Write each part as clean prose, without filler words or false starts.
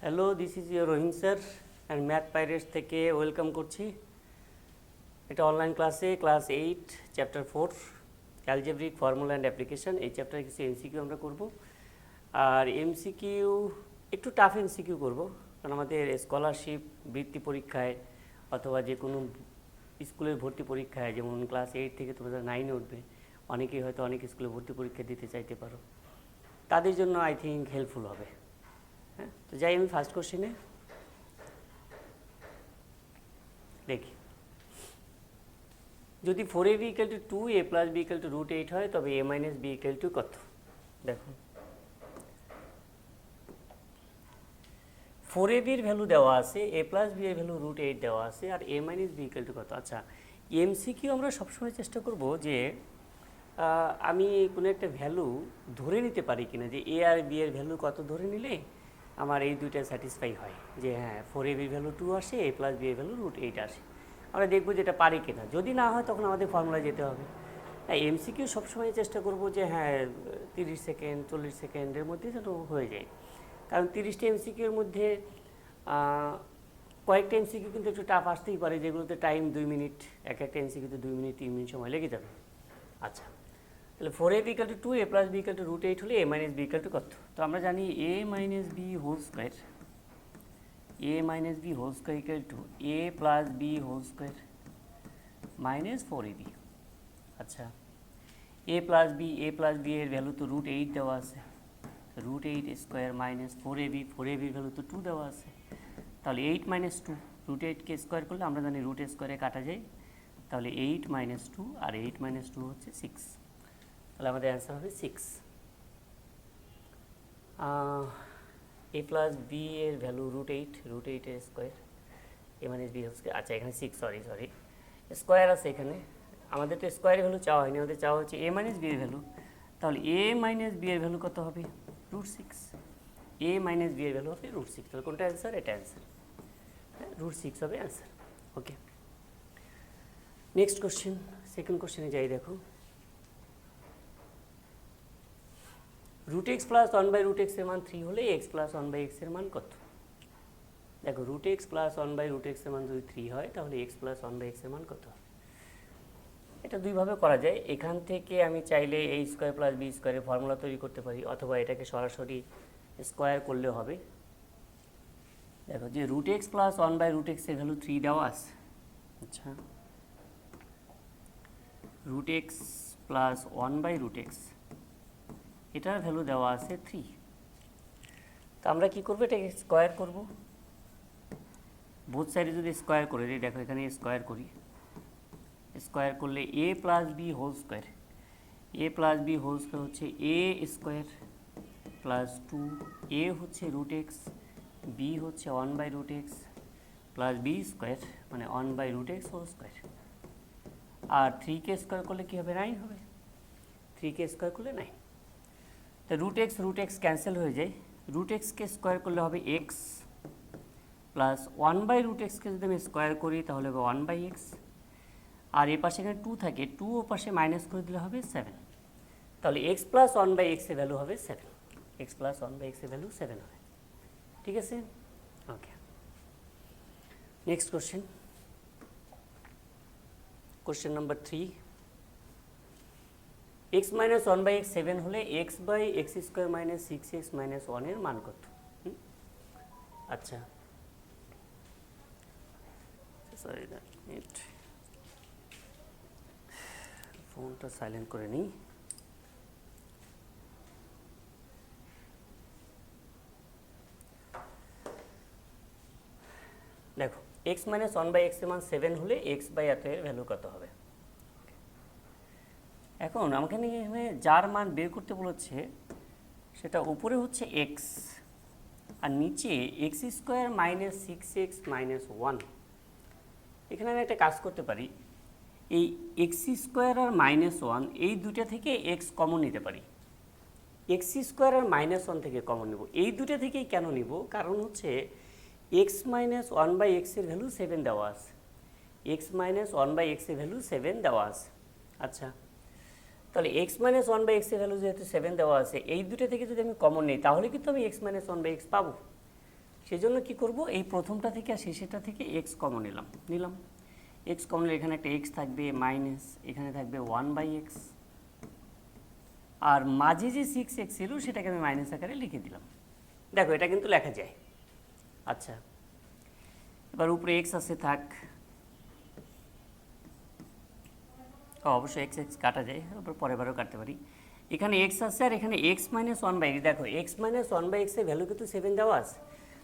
Hello, this is your Rahim sir and math pirates থেকে welcome করছি। এটা online ক্লাসে class 8 chapter 4 algebraic formula and application, এই চ্যাপ্টারে কিছু এমসিকিউ আমরা করব। আর এমসিকিউ একটু টাফ এমসিকিউ করব, কারণ আমাদের স্কলারশিপ বৃত্তি পরীক্ষায় অথবা যে কোনো স্কুলের ভর্তি পরীক্ষায়, যেমন ক্লাস 8 থেকে তোমরা 9-এ উঠবে, অনেকেই হয়তো অনেক স্কুলে ভর্তি পরীক্ষা দিতে চাইতে পারো, তাদের জন্য আই থিঙ্ক হেল্পফুল হবে। হ্যাঁ, তো যাই আমি ফার্স্ট কোশ্চেনে দেখি। যদি 4ab = 2, a + b = √8 হয়, তবে a - b = কত? দেখুন, 4ab এর ভ্যালু দেওয়া আছে, a + b এর ভ্যালু √8 দেওয়া আছে, আর a - b = কত? আচ্ছা, এমসিকিউ আমরা সবসময় চেষ্টা করব যে আমি কোনো একটা ভ্যালু ধরে নিতে পারি কিনা, যে a আর b এর ভ্যালু কত ধরে নিলে আমার এই দুইটা স্যাটিসফাই হয়, যে হ্যাঁ 4ab এর ভ্যালু 2 আসে, a + b এর ভ্যালু √8 আসে। আমরা দেখব যে এটা পারি কিনা। যদি না হয় তখন আমাদের ফর্মুলা যেতে হবে। হ্যাঁ, এমসিকিউ সবসময় চেষ্টা করব যে হ্যাঁ 30 সেকেন্ড 40 সেকেন্ডের মধ্যে যেন হয়ে যায়, কারণ 30টা এমসিকিউর মধ্যে কয়েকটা এমসিকিউ কিন্তু একটু টাফ আসতেই পারে, যেগুলোতে টাইম 2 মিনিট, একটা এমসিকিউতে 2 মিনিট 3 মিনিট সময় লেগে যাবে। আচ্ছা, তাহলে 4ab = 2, a + b = √8 হলে a - b = কত? তো আমরা জানি a - b whole square, a - b whole square = a + b whole square minus 4ab। আচ্ছা, a + b এর ভ্যালু তো √8 দেওয়া আছে, √8 স্কোয়ার মাইনাস 4ab, 4ab এর ভ্যালু তো 2 দেওয়া আছে, তাহলে 8 - 2, √8কে স্কোয়ার করলে আমরা জানি √ স্কোয়ারে কাটা যায়, তাহলে 8 - 2, আর 8 - 2 হচ্ছে 6, তাহলে আমাদের অ্যান্সার হবে 6। a + b এর ভ্যালু √8 এর square, a - b whole square. আচ্ছা, এখানে 6, সরি স্কোয়ার আছে এখানে, আমাদের তো স্কোয়ারের ভ্যালু চাওয়া হয়নি, আমাদের চাওয়া হচ্ছে a - b এর ভ্যালু, তাহলে a - b এর ভ্যালু কত হবে? √6। a - b এর ভ্যালু হবে √6, তাহলে কোনটা অ্যান্সার? এটা অ্যান্সার, হ্যাঁ √6 হবে অ্যান্সার। ওকে, নেক্সট কোশ্চেন, সেকেন্ড কোশ্চেনে যাই। দেখো, √x + 1/√x এর মান 3 হলে x + 1/x এর মান কত? দেখো, √x + 1/√x এর মান যদি 3 হয়, তাহলে x + 1/x এর মান কত হবে? এটা দুইভাবে করা যায়। এখান থেকে আমি চাইলে a² + b² এর ফর্মুলা তৈরি করতে পারি, অথবা এটাকে সরাসরি স্কোয়ার করলেও হবে। দেখো, যে √x + 1/√x এর ভ্যালু 3 দেওয়া আছে। আচ্ছা, √x + 1/√x এটার ভ্যালু দেওয়া আছে 3, তো আমরা কি করব? এটাকে স্কোয়ার করব। বোথ সাইডে যদি স্কোয়ার করে দিই, দেখো এখানে স্কোয়ার করি, স্কোয়ার করলে a + b whole square, a + b whole square হচ্ছে a স্কোয়ার প্লাস 2, a হচ্ছে √x, b হচ্ছে 1/√x প্লাস b স্কোয়ার, মানে 1/√x হোল স্কোয়ার। আর 3কে স্কোয়ার করলে কী হবে? 9 হবে, 3কে স্কোয়ার করলে 9। তো √x ক্যান্সেল হয়ে যায়, √xকে স্কোয়ার করলে হবে x, প্লাস 1/√xকে যদি আমি স্কোয়ার করি তাহলে হবে 1/x, আর এ পাশে এখানে 2 থাকে, 2 ও পাশে মাইনাস করে দিলে হবে 7, তাহলে x + 1/x এর ভ্যালু হবে 7, x + 1/x এর ভ্যালু 7 হবে। ঠিক আছে, okay. Next question, question number 3, x - 1/x 7 হলে x/x² - 6x - 1 এর মান কত? আচ্ছা, সরি, ফোনটা সাইলেন্ট করে নিই। দেখো, x - 1/x এর মান 7 হলে x/এত এর ভ্যালু কত হবে? এখন আমাকে এখানে যার মান বের করতে বলেছে, সেটা উপরে হচ্ছে x আর নিচে x² - 6x - 1। এখানে আমি একটা কাজ করতে পারি, এই x² আর -1 এই দুইটা থেকে x কমন নিতে পারি, x² আর -1 থেকে কমন নেব। এই দুইটা থেকেই কেন নিব? কারণ হচ্ছে x - 1/x এর ভ্যালু 7 দেওয়া আছে, x - 1/x এর ভ্যালু 7 দেওয়া আছে। আচ্ছা, তাহলে x - 1/x এর ভ্যালু যেহেতু 7 দেওয়া আছে, এই দুটো থেকে যদি আমি কমন নিই তাহলে কিন্তু আমি x - 1/x পাবো। সেজন্য কি করব, এই প্রথমটা থেকে আর শেষেরটা থেকে এক্স কমন নিলাম এক্স কমন নিলে এখানে একটা এক্স থাকবে মাইনাস, এখানে থাকবে 1/x, আর মাঝে যে 6x ছিল সেটাকে আমি মাইনাস আকারে লিখে দিলাম। দেখো এটা কিন্তু লেখা যায়। আচ্ছা, এবার উপরে এক্স আছে থাক, অবশ্যই এক্স এক্স কাটা যায়, পরেরবারও কাটতে পারি। এখানে এক্স আছে আর এখানে এক্স মাইনাস 1/x, দেখো এক্স মাইনাস 1/x এর ভ্যালু কিন্তু 7 দেওয়া আছে।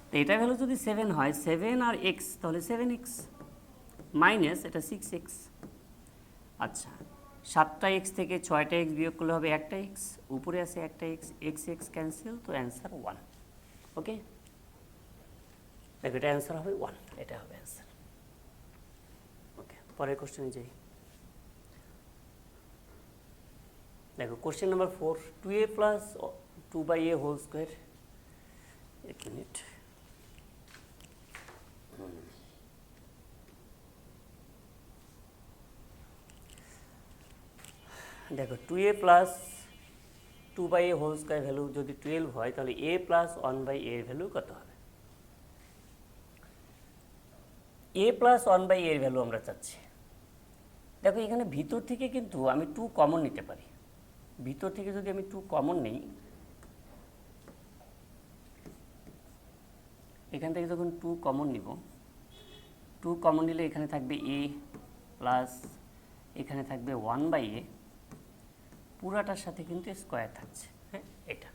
তো এটা ভ্যালু যদি 7 হয়, 7 আর এক্স তাহলে 7x মাইনাস এটা 6x। আচ্ছা, 7টা এক্স থেকে 6টা এক্স বিয়োগ করলে হবে একটা এক্স, উপরে আছে একটা এক্স, এক্স এক্স ক্যান্সেল, তো অ্যান্সার 1। ওকে, দেখো এটা অ্যান্সার হবে 1, এটা হবে অ্যান্সার। ওকে, পরের কোশ্চেনে যাই। দেখো question number 4, 2a plus 2/a whole square. এক মিনিট, দেখো 2a plus 2/a whole square value যদি 12 হয় তাহলে a প্লাস 1/a এর ভ্যালু কত হবে? a প্লাস 1/a এর ভ্যালু আমরা চাচ্ছি। দেখো এখানে ভিতর থেকে কিন্তু আমি 2 কমন নিতে পারি। ভিতর থেকে যদি আমি 2 কমন নিই, এখান থেকে যখন 2 কমন নিব, 2 কমন নিলে এখানে থাকবে a প্লাস এখানে থাকবে 1/a, পুরাটার সাথে কিন্তু স্কোয়ার থাকছে। হ্যাঁ, এটা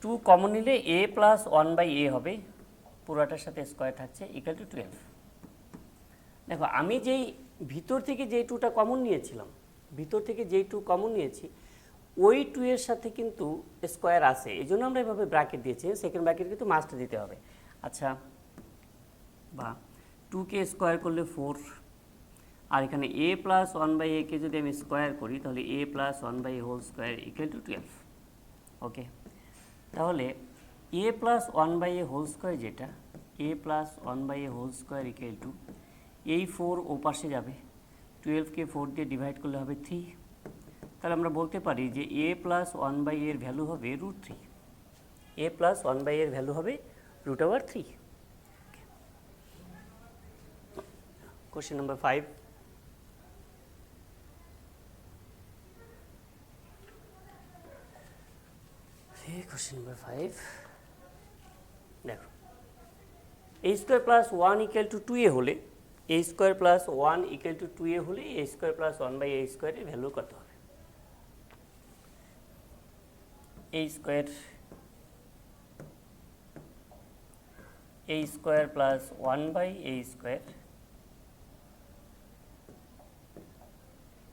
2 কমন নিলে a প্লাস 1/a হবে, পুরাটার সাথে স্কোয়ার থাকছে, ইকুয়াল টু 12। দেখো আমি যেই ভিতর থেকে যেই 2টা কমন নিয়েছিলাম, ভিতর থেকে যেই 2 কমন নিয়েছি, ওই 2 এর সাথে কিন্তু স্কোয়ার আছে, এই জন্য আমরা এভাবে ব্র্যাকেট দিয়েছি। সেকেন্ড ব্র্যাকেট কিন্তু মাস্ট দিতে হবে। আচ্ছা, বা 2কে স্কোয়ার করলে 4, আর এখানে a প্লাস 1/a কে যদি আমি স্কোয়ার করি তাহলে a plus 1/a whole square equal to 12। Okay, তাহলে a plus 1/a whole square যেটা, a plus 1/a whole square equal to, এই 4 ও পাশে যাবে, 12কে 4 দিয়ে ডিভাইড করলে হবে 3। তাহলে আমরা বলতে পারি যে a প্লাস 1/a এর ভ্যালু হবে √3। a প্লাস 1/a এর ভ্যালু হবে √3। কোশ্চেন নাম্বার 5, কোশ্চেন নাম্বার 5, দেখো a square plus 1 equal to 2a হলে, a square plus 1 equal to 2a হলে a স্কোয়ার প্লাস 1/a স্কোয়ারের ভ্যালু কত হবে? a square plus 1/a square,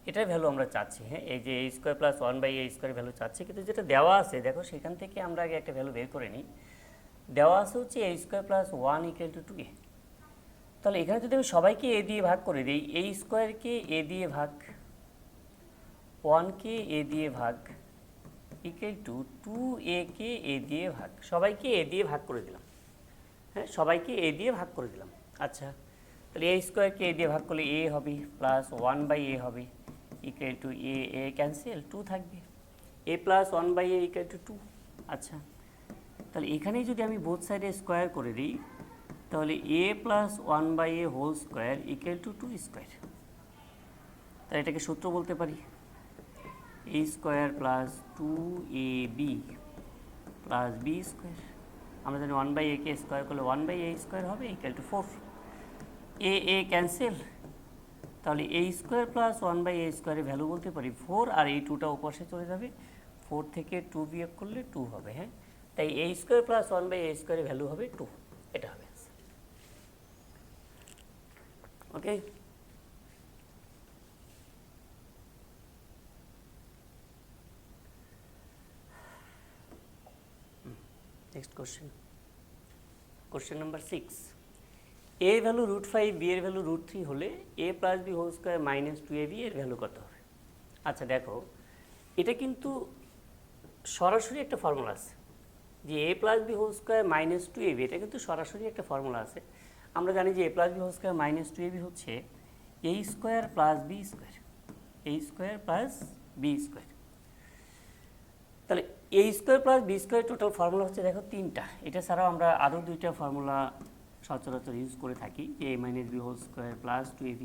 এটার ভ্যালু আমরা চাচ্ছি। হ্যাঁ, এই যে a square plus 1/a square value চাচ্ছি, কিন্তু যেটা দেওয়া আছে দেখো সেখান থেকে আমরা আগে একটা ভ্যালু বের করে নিই। দেওয়া আছে হচ্ছে a square plus 1 equal to 2a। তাহলে এখানে যদি আমি সবাইকে a দিয়ে ভাগ করে দিই, a স্কোয়ারকে a দিয়ে ভাগ, 1কে a দিয়ে ভাগ equal to 2a K a দিয়ে ভাগ, সবাইকে a দিয়ে ভাগ করে দিলাম। হ্যাঁ, সবাইকে a দিয়ে ভাগ করে দিলাম। আচ্ছা, তাহলে a স্কোয়ারকে a দিয়ে ভাগ করলে a হবে প্লাস 1/a হবে ইকুয়াল টু a ক্যান্সেল, 2 থাকবে, a plus 1/a equal to 2। আচ্ছা, তাহলে এখানেই যদি আমি বোথ সাইডে স্কোয়ার করে দিই তাহলে a plus 1/a whole square equal to 2 square. তাহলে এটাকে সূত্র বলতে পারি, a square plus 2ab plus b square. আমরা জানি 1/a কে স্কোয়ার করলে 1/a স্কোয়ার হবে ইকুয়াল টু 4, a ক্যান্সেল, তাহলে a স্কোয়ার প্লাস 1/a স্কোয়ারের ভ্যালু বলতে পারি 4, আর এই 2টা ওপাশে চলে যাবে, 4 থেকে 2 বিয়োগ করলে 2 হবে। হ্যাঁ, তাই a স্কোয়ার প্লাস 1/a স্কোয়ারের ভ্যালু হবে 2, এটা হবে। Okay, next question, question number 6, a এর ভ্যালু √5, b এর ভ্যালু √3 হলে a plus b whole square minus 2ab এর ভ্যালু কত হবে? আচ্ছা, দেখো এটা কিন্তু সরাসরি একটা ফর্মুলা আছে যে a plus b whole square minus 2ab, এটা কিন্তু সরাসরি একটা ফর্মুলা আছে। আমরা জানি যে a plus b whole square minus 2ab হচ্ছে a square plus b square, a square plus b square. তাহলে A square plus B square total formula হচ্ছে দেখো তিনটা। এটা ছাড়াও আমরা আরও দুইটা ফর্মুলা সচরাচর ইউজ করে থাকি, A minus B whole square plus 2ab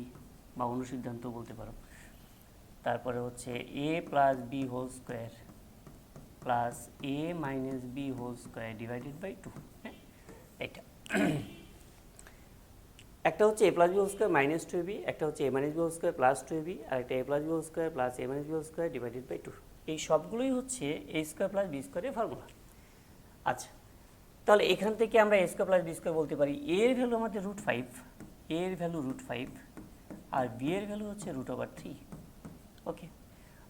বা অনুসিদ্ধান্ত বলতে পারো। তারপরে হচ্ছে A plus B whole square plus A minus B whole square divided by 2। হ্যাঁ, এটা একটা হচ্ছে A plus B whole square minus 2ab, একটা হচ্ছে A minus B whole square plus 2ab, আর একটা A plus B whole square plus A minus B whole square divided by 2। এই সবগুলোই হচ্ছে এ স্কোয়ার প্লাস বি স্কোয়ারের formula. আচ্ছা, তাহলে এখান থেকে আমরা এ স্কোয়ার প্লাস বি স্কোয়ার বলতে পারি এর ভ্যালু আমাদের √5, এর ভ্যালু √5 আর বি এর ভ্যালু হচ্ছে √3। ওকে,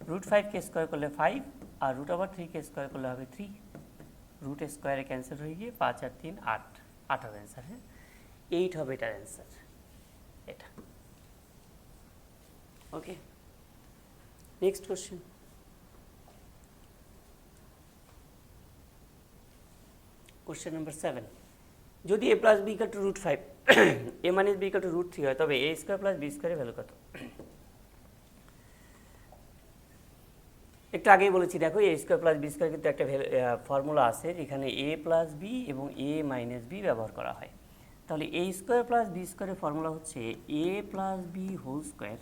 √5 কে স্কোয়ার করলে 5 আর √3 কে স্কোয়ার করলে হবে 3। রুট স্কোয়ারে ক্যান্সেল হয়ে গিয়ে 5 আর 3 8, 8 হবে অ্যান্সার। হ্যাঁ, 8 হবে এটার অ্যান্সার, এটা। Okay, next question. Question number 7, যদি A plus B equal to √5 A minus B equal to √3 হয়, তবে এ স্কোয়ার প্লাস বি স্কোয়ারের ভ্যালু কত? একটু আগেই বলেছি, দেখো A square plus B square কিন্তু একটা ফর্মুলা আছে যেখানে এ প্লাস বি এবং এ মাইনাস বি ব্যবহার করা হয়। তাহলে এ স্কোয়ার প্লাস বি স্কোয়ারের ফর্মুলা হচ্ছে A plus B whole square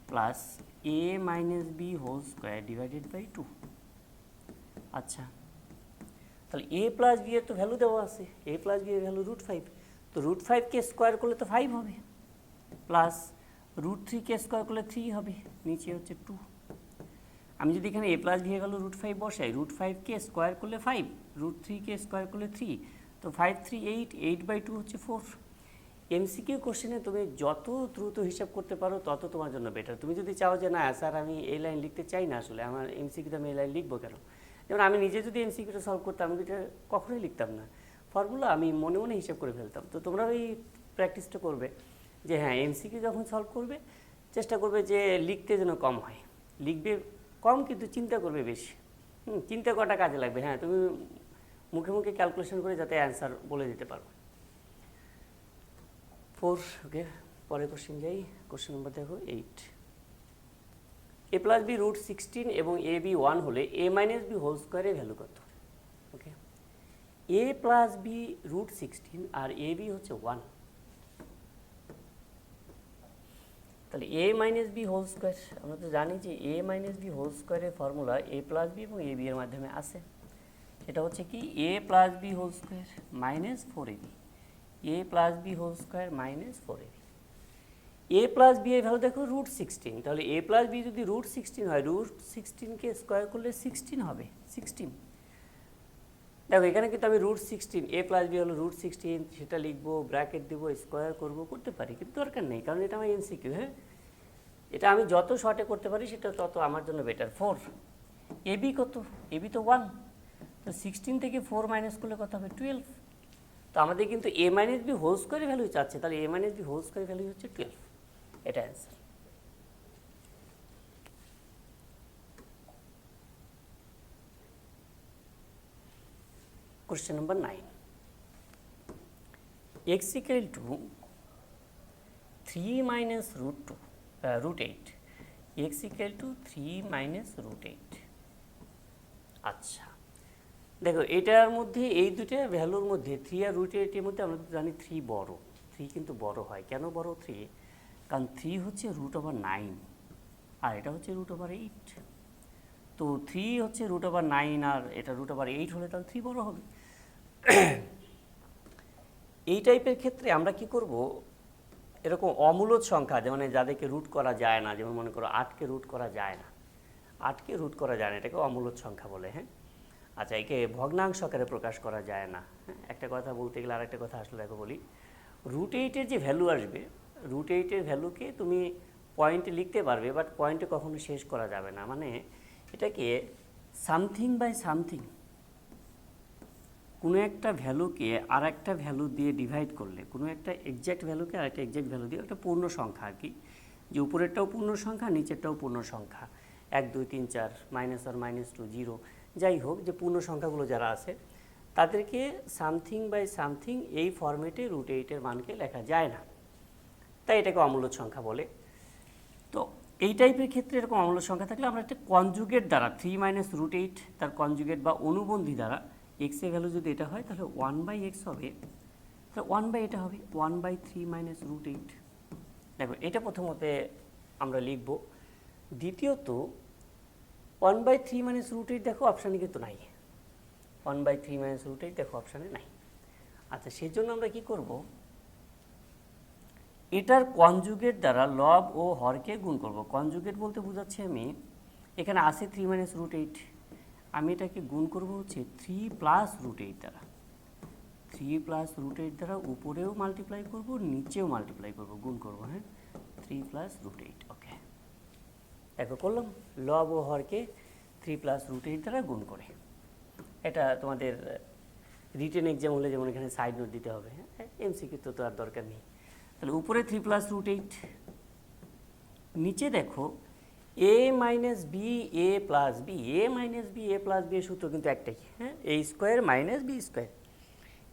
plus A minus B whole square divided by 2। আচ্ছা, তাহলে এ প্লাস বি এর তো ভ্যালু দেওয়া আছে, এ প্লাস বি এর ভ্যালু √5, তো √5 কে স্কোয়ার করলে তো 5 হবে, প্লাস √3 কে স্কোয়ার করলে 3 হবে, নিচে হচ্ছে 2। আমি যদি এখানে এ প্লাস বি এর ভ্যালু √5 বসাই, √5 কে স্কোয়ার করলে 5, √3 কে স্কোয়ার করলে 3, তো 5 3 8, 8/2 হচ্ছে 4। এমসিকিউ কোশ্চেনে তুমি যত দ্রুত হিসাব করতে পারো তত তোমার জন্য বেটার। তুমি যদি চাও যে না স্যার আমি এই লাইন লিখতে চাই না, আসলে আমার এমসিকিউতে আমি এই লাইন লিখবো কেন, যেমন আমি নিজে যদি এমসিকিউটা সলভ করতাম আমি এটা কখনোই লিখতাম না, ফর্মুলা আমি মনে মনে হিসাব করে ফেলতাম। তো তোমরা ওই প্র্যাকটিসটা করবে যে হ্যাঁ এমসিকিউ যখন সলভ করবে চেষ্টা করবে যে লিখতে যেন কম হয়, লিখবে কম কিন্তু চিন্তা করবে বেশি। চিন্তা করাটা কাজে লাগবে। হ্যাঁ, তুমি মুখে মুখে ক্যালকুলেশন করে যাতে অ্যান্সার বলে দিতে পারো। 4। ওকে, পরে কোশ্চেন যাই। কোশ্চেন নম্বর দেখো 8, এ প্লাস বি √16 এবং এ বি 1 হলে এ মাইনাস বি হোল স্কোয়ারের ভ্যালু কত? ওকে, এ প্লাস বি √16 আর এ বি হচ্ছে 1, তাহলে A minus B whole square আমরা তো জানি যে এ মাইনাস বি হোল স্কোয়ারের ফর্মুলা এ প্লাস বি এবং এ বি এর মাধ্যমে আসে। সেটা হচ্ছে কি A plus B whole square minus 4ab, A plus B whole square minus 4ab। A plus B এর ভ্যালু দেখো √16, তাহলে এ প্লাস বি যদি √16 হয়, √16 কে স্কোয়ার করলে 16 হবে, 16। দেখো এখানে কিন্তু আমি √16, এ প্লাস বি হলো √16, সেটা লিখবো, ব্র্যাকেট দেবো, স্কোয়ার করবো, করতে পারি, কিন্তু দরকার নেই, কারণ এটা আমার এমসিকিউ। হ্যাঁ, এটা আমি যত শর্টে করতে পারি সেটা তত আমার জন্য বেটার। 4, এ বি কত? এ বি তো 1, তো 16 থেকে 4 মাইনাস করলে কত হবে? 12। তো আমাদের কিন্তু এ মাইনাস বি হোল স্কোয়ারের ভ্যালু চাচ্ছে, তাহলে এ মাইনাস বি হোল স্কোয়ারের ভ্যালু হচ্ছে 12, এটা answer. Question number 9, x equal to 3 minus √8, x equal to 3 minus √8। আচ্ছা, দেখো এটার মধ্যে এই দুটো ভ্যালুর মধ্যে 3 আর √8 এর মধ্যে আমরা জানি 3 বড়, 3 কিন্তু বড় হয়। কেন বড় 3? কারণ 3 হচ্ছে √9 আর এটা হচ্ছে √8, তো 3 হচ্ছে √9 আর এটা √8 হলে তাহলে 3 বড় হবে। এই টাইপের ক্ষেত্রে আমরা কি করব, এরকম অমূলদ সংখ্যা যেমন যাদেরকে রুট করা যায় না, যেমন মনে করো 8কে রুট করা যায় না, 8কে রুট করা যায় না, এটাকে অমূলদ সংখ্যা বলে। হ্যাঁ, আচ্ছা, একে ভগ্নাংশ আকারে প্রকাশ করা যায় না। হ্যাঁ, একটা কথা বলতে গেলে আরেকটা কথা আসলে দেখো বলি, √8-এর যে ভ্যালু আসবে, √8-এর ভ্যালুকে তুমি পয়েন্টে লিখতে পারবে, বাট পয়েন্টে কখনো শেষ করা যাবে না। মানে এটাকে সামথিং বাই সামথিং, কোনো একটা ভ্যালুকে আর একটা ভ্যালু দিয়ে ডিভাইড করলে, কোনো একটা এক্স্যাক্ট ভ্যালুকে আর একটা এক্স্যাক্ট ভ্যালু দিয়ে, একটা পূর্ণ সংখ্যা আর কি, যে উপরেরটাও পূর্ণ সংখ্যা নিচেরটাও পূর্ণ সংখ্যা, 1 2 3 4 -1 -2 0, যাই হোক, যে পূর্ণ সংখ্যাগুলো যারা আছে তাদেরকে সামথিং বাই সামথিং এই ফরম্যাটে √8-এর মানকে লেখা যায় না, তাই এটাকে অমূলদ সংখ্যা বলে। তো এই টাইপের ক্ষেত্রে এরকম অম্ল সংখ্যা থাকলে আমরা একটা কনজুগেট দ্বারা 3 মাইনাস রুট এইট তার কনজুগেট বা অনুবন্ধী দ্বারা এক্স এর ভ্যালু যদি এটা হয় তাহলে 1/x হবে, তাহলে 1/, এটা হবে 1/3 মাইনাস রুট এইট। দেখো এটা প্রথমতে আমরা লিখব। দ্বিতীয়ত 1/3 মাইনাস রুট এইট দেখো অপশানে কিন্তু নাই, 1/3 মাইনাস রুট এইট দেখো অপশানে নাই। আচ্ছা, সেই জন্য আমরা কি করব, এটার কনজুগেট দ্বারা লব ও হরকে গুণ করব। কনজুগেট বলতে বোঝাচ্ছি আমি এখানে আছে 3 মাইনাস রুট এইট, আমি এটাকে গুণ করব হচ্ছে 3 প্লাস রুট এইট দ্বারা। 3 প্লাস রুট এইট দ্বারা উপরেও মাল্টিপ্লাই করব, নিচেও মাল্টিপ্লাই করব, গুণ করব। হ্যাঁ, 3 প্লাস রুট এইট। ওকে, দেখো করলাম লব ও হরকে 3 প্লাস রুট এইট দ্বারা গুণ করে। এটা তোমাদের রিটেন এক্সাম হলে যেমন এখানে সাইড নোট দিতে হবে, হ্যাঁ, এমসিকিউ তো আর দরকার নেই। তাহলে উপরে 3 প্লাস রুট এইট, নিচে দেখো A minus B A plus B, A minus B A plus B এর সূত্র কিন্তু একটাই, হ্যাঁ, A square minus B square,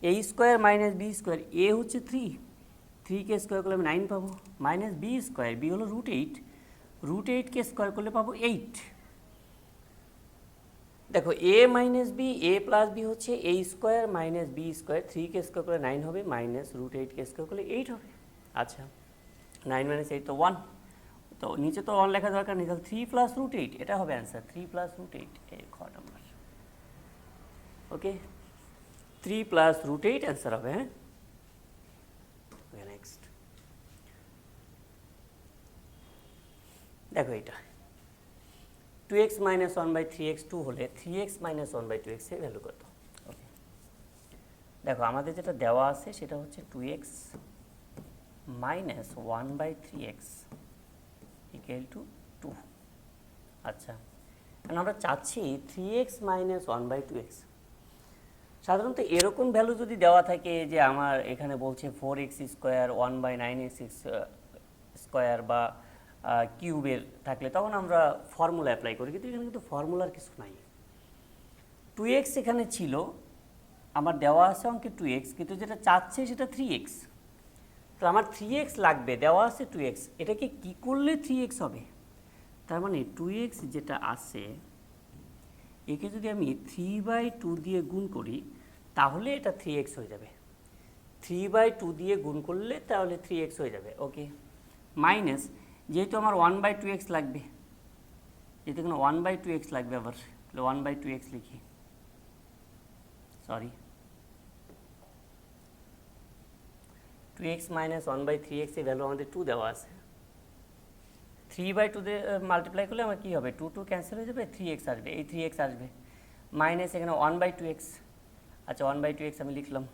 A square minus B square, A হচ্ছে 3, 3কে স্কোয়ার করলে আমি 9 পাবো, মাইনাস বি স্কোয়ার, বি হলো রুট এইট, রুট এইটকে স্কোয়ার করলে পাবো 8। দেখো A minus B A plus B হচ্ছে A square minus B square, 3কে স্কোয়ার করলে 9 হবে, মাইনাস রুট এইটকে স্কোয়ার করলে 8 হবে। আচ্ছা, 9 মাইনাস 8 তো 1, তো নিচে তো 1 লেখা দরকার নেই, তাহলে 3 প্লাস রুট এইট এটা হবে অ্যান্সার, 3 প্লাস রুট এইট এই খ নাম্বার। ওকে, 3 প্লাস রুট এইট অ্যান্সার হবে। হ্যাঁ, নেক্সট দেখো এটা 2x মাইনাস 1/3x 2 হলে 3x মাইনাস 1/2x এর ভ্যালু কত? ওকে, দেখো আমাদের যেটা দেওয়া আছে সেটা হচ্ছে 2x minus 1/3x equal to 2। আচ্ছা, কারণ আমরা চাচ্ছি 3x মাইনাস 1/2x। সাধারণত এরকম ভ্যালু যদি দেওয়া থাকে যে আমার এখানে বলছে 4x স্কোয়ার 1/9x স্কোয়ার বা কিউবের থাকলে তখন আমরা ফর্মুলা অ্যাপ্লাই করি, কিন্তু এখানে কিন্তু ফর্মুলার কিছু নাই। 2x এখানে ছিল, আমার দেওয়া আছে অঙ্কে 2x, কিন্তু যেটা চাচ্ছে সেটা 3x, তো আমার 3x লাগবে, দেওয়া আছে 2x, এটাকে কি করলে 3x হবে? তার মানে 2x যেটা আছে একে যদি আমি 3/2 দিয়ে গুণ করি তাহলে এটা 3x হয়ে যাবে, 3/2 দিয়ে গুণ করলে তাহলে 3x হয়ে যাবে। ওকে, মাইনাস যেহেতু আমার 1/2x লাগবে, যেহেতু কোনো 1/2x লাগবে, আবার 1/2x লিখি, সরি 2x মাইনাস 1/3x এর ভ্যালু আমাদের 2 দেওয়া আছে, 3/2 দিয়ে মাল্টিপ্লাই করলে আমার কী হবে, 2 2 ক্যান্সেল হয়ে যাবে, 3x আসবে, এই 3x আসবে, মাইনাস এখানে 1/2x। আচ্ছা, 1/2x আমি লিখলাম,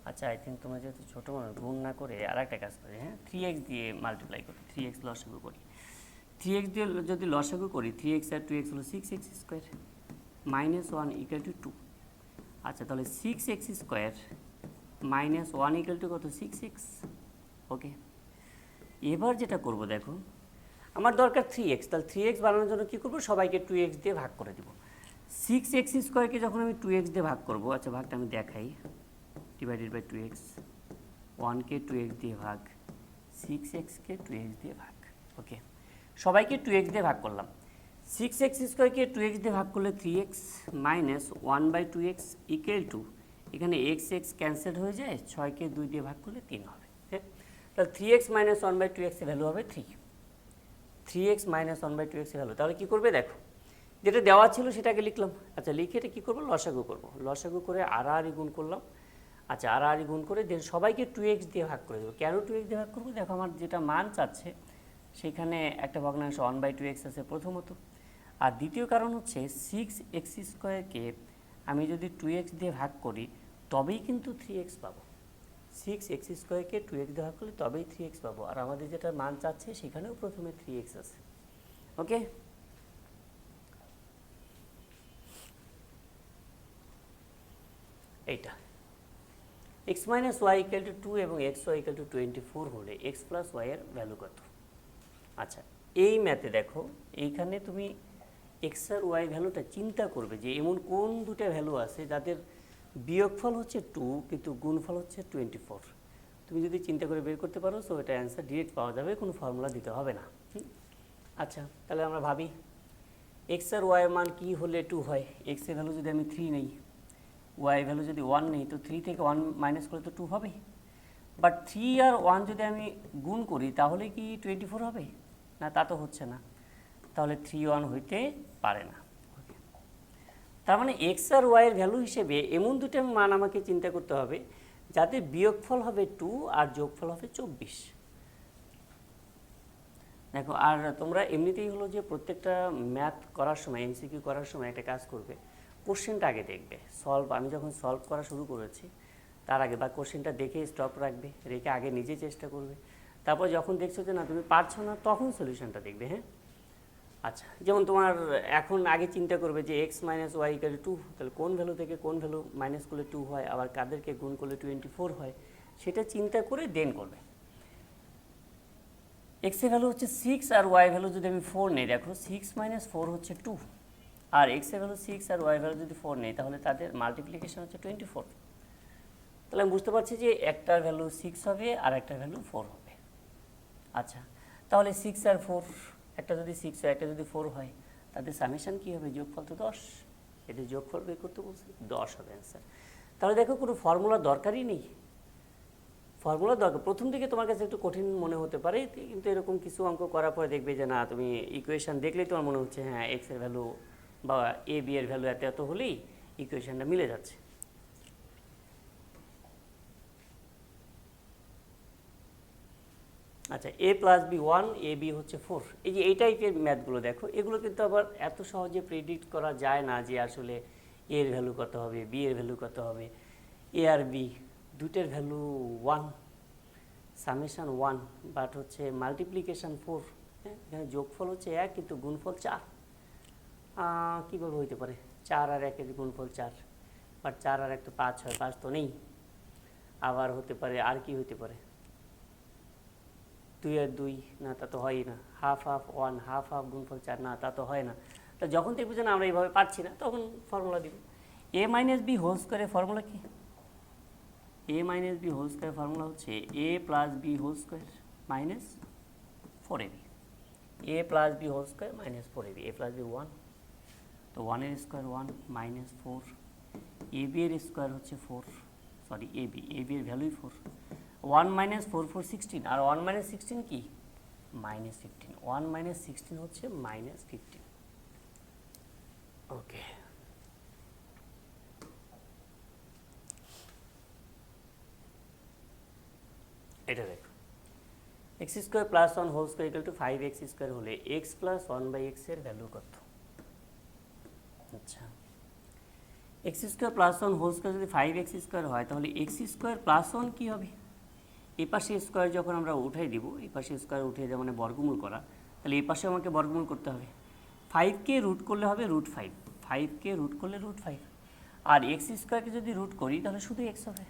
আচ্ছা আই থিঙ্ক তোমরা যেহেতু ছোটো মানুষ গুণ না করে আর একটা কাজ করি, হ্যাঁ, 3x দিয়ে মাল্টিপ্লাই করি, 3x লসাগু করি, 3x দিয়ে যদি লসাগু করি 3x আর 2x হলো 6x square minus 1 equal to 2। আচ্ছা, তাহলে 6x square minus 1 equal to কত, 6x। ওকে, এবার যেটা করব দেখো, আমার দরকার 3x, তাহলে 3x বানানোর জন্য কী করবো, সবাইকে 2x দিয়ে ভাগ করে দেবো। 6x স্কোয়ারকে যখন আমি 2x দিয়ে ভাগ করবো, আচ্ছা ভাগটা আমি দেখাই, ডিভাইডেড বাই 2x, 1কে 2x দিয়ে ভাগ, 6xকে 2x দিয়ে ভাগ। ওকে, সবাইকে 2x দিয়ে ভাগ করলাম, 6x স্কোয়ারকে 2x দিয়ে ভাগ করলে 3x minus 1/2x equal to, এখানে x x ক্যান্সেল হয়ে যায়, 6কে 2 দিয়ে ভাগ করলে 3 হবে। হ্যাঁ, তাহলে 3x মাইনাস 1/2x এর ভ্যালু হবে 3, 3x মাইনাস 1/2x এর ভ্যালু। তাহলে কী করবে দেখো, যেটা দেওয়া ছিল সেটাকে লিখলাম, আচ্ছা লিখে এটা কী করবো, লসাগু করবো, লসাগু করে আড়াআড়ি গুণ করলাম। আচ্ছা, আড়াআড়ি গুণ করে দেন সবাইকে 2x দিয়ে ভাগ করে দেবো। কেন 2x দিয়ে ভাগ করবো, দেখো আমার যেটা মান চাচ্ছে সেখানে একটা ভগ্নাংশ 1/2x আছে প্রথমত, আর দ্বিতীয় কারণ হচ্ছে 6x স্কোয়ারকে আমি যদি 2x দিয়ে ভাগ করি তবেই কিন্তু 3x পাবো, 6x স্কোয়ারকে 2x দিয়ে ভাগ করলে তবেই 3x পাবো, আর আমাদের যেটা মান চাচ্ছে সেখানেও প্রথমে 3x আছে। ওকে, এইটা x minus y equal to 2 এবং x y ইকুয়াল টু 24 হলে x প্লাস ওয়াই এর ভ্যালু কত? আচ্ছা, এই ম্যাথে দেখো এইখানে তুমি x আর y ভ্যালুটা চিন্তা করবে যে এমন কোন দুটো ভ্যালু আছে যাদের বিয়োগফল হচ্ছে 2 কিন্তু গুণফল হচ্ছে 24। তুমি যদি চিন্তা করে বের করতে পারো সো এটা অ্যান্সার ডিরেক্ট পাওয়া যাবে, কোনো ফর্মুলা দিতে হবে না। আচ্ছা, তাহলে আমরা ভাবি এক্স আর ওয়াই মান কী হলে 2 হয়। এক্স এর ভ্যালু যদি আমি 3 নেই, ওয়াই ভ্যালু যদি 1 নেই, তো 3 থেকে 1 মাইনাস করে তো 2 হবে। বাট 3 আর 1 যদি আমি গুণ করি তাহলে কি 24 হবে? না, তা তো হচ্ছে না, তাহলে 3 1 হইতে পারে না। তার মানে এক্স আর ওয়াইয়ের ভ্যালু হিসেবে এমন দুটো মান আমাকে চিন্তা করতে হবে যাতে বিয়োগফল হবে 2 আর যোগফল হবে 24। দেখো, আর তোমরা এমনিতেই হলো যে প্রত্যেকটা ম্যাথ করার সময়, এমসিকিউ করার সময় একটা কাজ করবে, কোশ্চেনটা আগে দেখবে। আমি যখন সলভ করা শুরু করেছি তার আগে বা কোশ্চেনটা দেখে স্টপ রাখবে, রেখে আগে নিজে চেষ্টা করবে, তারপর যখন দেখছো যে না তুমি পারছো না তখন সলিউশনটা দেখবে। হ্যাঁ, আচ্ছা, যেমন তোমার এখন আগে চিন্তা করবে যে x minus y equal to 2, তাহলে কোন ভ্যালু থেকে কোন ভ্যালু মাইনাস করলে 2 হয়, আবার কাদেরকে গুণ করলে 24 হয়, সেটা চিন্তা করে দেন করবে। এক্স এর ভ্যালু হচ্ছে 6 আর ওয়াই ভ্যালু যদি আমি 4 নেই, দেখো 6 মাইনাস 4 হচ্ছে 2, আর এক্স এর ভ্যালু 6 আর ওয়াই ভ্যালু যদি 4 নেই তাহলে তাদের মাল্টিপ্লিকেশন হচ্ছে 24। তাহলে আমি বুঝতে পারছি যে একটার ভ্যালু 6 হবে আর একটার ভ্যালু 4 হবে। আচ্ছা, তাহলে 6 আর 4, একটা যদি 6 হয় একটা যদি 4 হয়, তাদের সামেশন কী হবে? যোগফল তো 10, এদের যোগফল বের করতে বলছে, 10 হবে অ্যান্সার। তাহলে দেখো কোনো ফর্মুলা দরকারই নেই। ফর্মুলা দরকার প্রথম দিকে তোমার কাছে একটু কঠিন মনে হতে পারে, কিন্তু এরকম কিছু অঙ্ক করার পরে দেখবে যে না, তুমি ইকুয়েশন দেখলেই তোমার মনে হচ্ছে হ্যাঁ এক্স এর ভ্যালু বা এ বি এর ভ্যালু এত এত হলেই ইকুয়েশনটা মিলে যাচ্ছে। আচ্ছা, এ প্লাস বি 1, এ বি হচ্ছে 4। এই যে এই টাইপের ম্যাথগুলো দেখো, এগুলো কিন্তু আবার এত সহজে প্রেডিক্ট করা যায় না যে আসলে এ এর ভ্যালু কত হবে, বি এর ভ্যালু কত হবে। এ আর বি দুটের ভ্যালু 1, সামেশন 1, বাট হচ্ছে মাল্টিপ্লিকেশান 4। হ্যাঁ, এখানে যোগফল হচ্ছে 1 কিন্তু গুণফল 4। কীভাবে হইতে পারে? 4 আর 1 এর গুণফল 4, বাট 4 আর 1 তো 5 হয়, 5 তো নেই। আবার হতে পারে আর কি হইতে পারে, 2 আর 2, না তা তো হয়ই না। হাফ হাফ 1, হাফ হাফ গুণফল 4, না তা তো হয় না। তো যখন দেখবো যে না আমরা এইভাবে পারছি না, তখন ফর্মুলা দিব। এ মাইনাস বি হোল স্কোয়ারের ফর্মুলা কি? A minus B whole square formula হচ্ছে A plus B whole square minus 4ab। A plus B whole square minus 4ab। A plus B 1, তো 1 এর স্কোয়ার 1 মাইনাস 4, এ বি এর square হচ্ছে 4, sorry এ B এর ভ্যালুই 4। 1 minus 4 4 16, আর 1 minus 16 কি? Minus 15। 1 minus 16 হচ্ছে minus 15। Okay, এটা দেখো, x square plus 1 whole square equal to 5x square হলে এক্স প্লাস 1/x এর ভ্যালু কত? আচ্ছা, x square plus 1 whole square যদি 5x স্কোয়ার হয় তাহলে এক্স স্কোয়ার প্লাস 1 কী হবে? এই পাশে স্কোয়ার যখন আমরা উঠাই দিব, এই পাশে স্কোয়ার উঠে দেওয়া মানে বর্গমূল করা, তাহলে এই পাশে আমাকে বর্গমূল করতে হবে। 5কে রুট করলে হবে √5, 5কে রুট করলে √5, আর এক্স স্কোয়ারকে যদি রুট করি তাহলে শুধু এক্স হবে।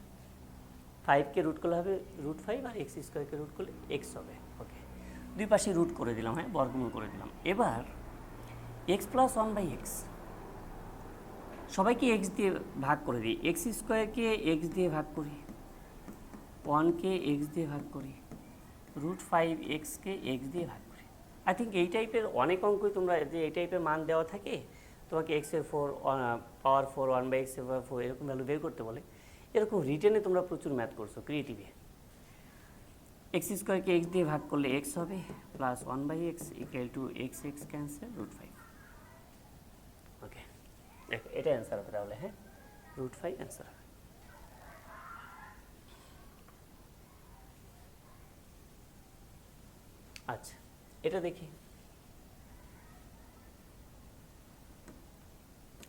5কে রুট করলে হবে √5, আর এক্স স্কোয়ারকে রুট করলে এক্স হবে। ওকে, দুই পাশে রুট করে দিলাম, হ্যাঁ বর্গমূল করে দিলাম। এবার এক্স প্লাস 1/x, সবাইকে এক্স দিয়ে ভাগ করে দিই। এক্স স্কোয়ারকে এক্স দিয়ে ভাগ করি, 1কে এক্স দিয়ে ভাগ করি, √5xকে এক্স দিয়ে ভাগ করি। আই থিঙ্ক এই টাইপের অনেক অঙ্কই তোমরা যে এই টাইপের মান দেওয়া থাকে, তোমাকে এক্সের 4 পাওয়ার 4, 1/x এর পাওয়ার 4 এরকম ভ্যালু বের করতে বলে, এরকম রিটেনে তোমরা প্রচুর ম্যাথ করছো ক্রিয়েটিভে। এক্স স্কোয়ারকে এক্স দিয়ে ভাগ করলে এক্স হবে, plus 1/x equal to x x cancel √5। ওকে, দেখো এটা অ্যান্সার হবে তাহলে। হ্যাঁ, √5 অ্যান্সার হবে। আচ্ছা, এটা দেখি,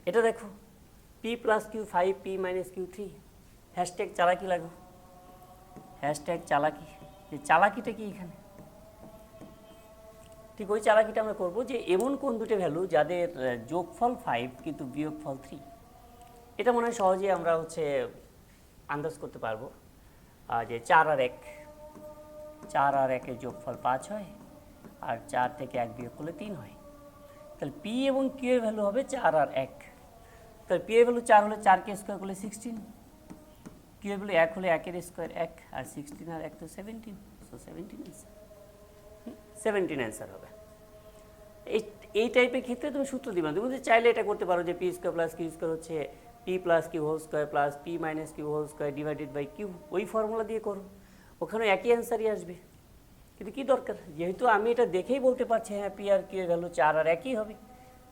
এটা দেখো, p plus q 5, p minus q 3, hashtag চালাকি লাগো, হ্যাশট্যাগ চালাকি। যে চালাকিটা কি এখানে? ঠিক ওই চালাকিটা আমরা করবো যে এমন কোন দুটো ভ্যালু যাদের যোগফল 5 কিন্তু বিয়োগফল 3। এটা মনে হয় সহজেই আমরা হচ্ছে আন্দাজ করতে পারবো যে 4 আর 1-এর যোগফল 5 হয়, আর 4 থেকে 1 বিয়োগ করলে 3 হয়। তাহলে পি এবং কিউ এর ভ্যালু হবে 4 আর 1। তো তাহলে পি এর ভ্যালু 4 হলে 4কে স্কোয়ার করলে 16, কিউ এর ভ্যালু 1 হলে 1-এর স্কোয়ার 1, আর 16 আর 1 তো 17, সো 17 অ্যান্সার। 17 অ্যান্সার হবে। এই টাইপের ক্ষেত্রে তুমি সূত্র দিবা, তুমি যদি চাইলে এটা করতে পারো যে P square plus Q square হচ্ছে P plus Q whole square plus P minus Q whole square divided by Q, ওই ফর্মুলা দিয়ে করো, ওখানে একই অ্যান্সারই আসবে। কিন্তু কী দরকার, যেহেতু আমি এটা দেখেই বলতে পারছি হ্যাঁ পি আর কিউ এর ভ্যালু 4 আর একই হবে,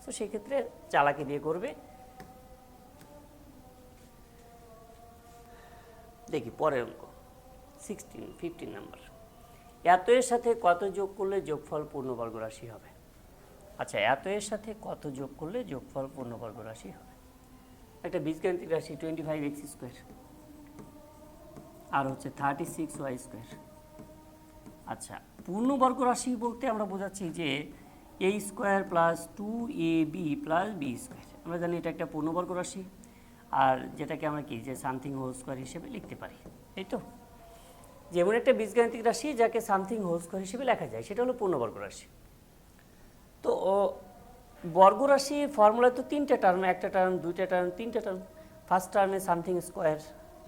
সো সেক্ষেত্রে চালাকি দিয়ে করবে। দেখি পরের অঙ্ক 15 নাম্বার। এত এর সাথে কত যোগ করলে যোগফল পূর্ণবর্গ রাশি হবে? আচ্ছা, এত এর সাথে কত যোগ করলে যোগফল পূর্ণবর্গ রাশি হবে? একটা বীজগাণিতিক রাশি 25x স্কোয়ার আর হচ্ছে 36y স্কোয়ার। আচ্ছা, পূর্ণবর্গ রাশি বলতে আমরা বোঝাচ্ছি যে a square plus 2ab plus B square. আমরা জানি এটা একটা পূর্ণবর্গ রাশি, আর যেটাকে আমরা কি যে সামথিং হোল স্কোয়ার হিসেবে লিখতে পারি, এই তো। যেমন একটা বীজগাণিতিক রাশি যাকে সামথিং হোল স্কোয়ার হিসেবে লেখা যায়, সেটা হলো পূর্ণবর্গ রাশি। তো বর্গরাশি ফর্মুলায় তো 3টে টার্ম, একটা টার্ম, 2টা টার্ম, 3টে টার্ম। ফার্স্ট টার্মে সামথিং স্কোয়ার,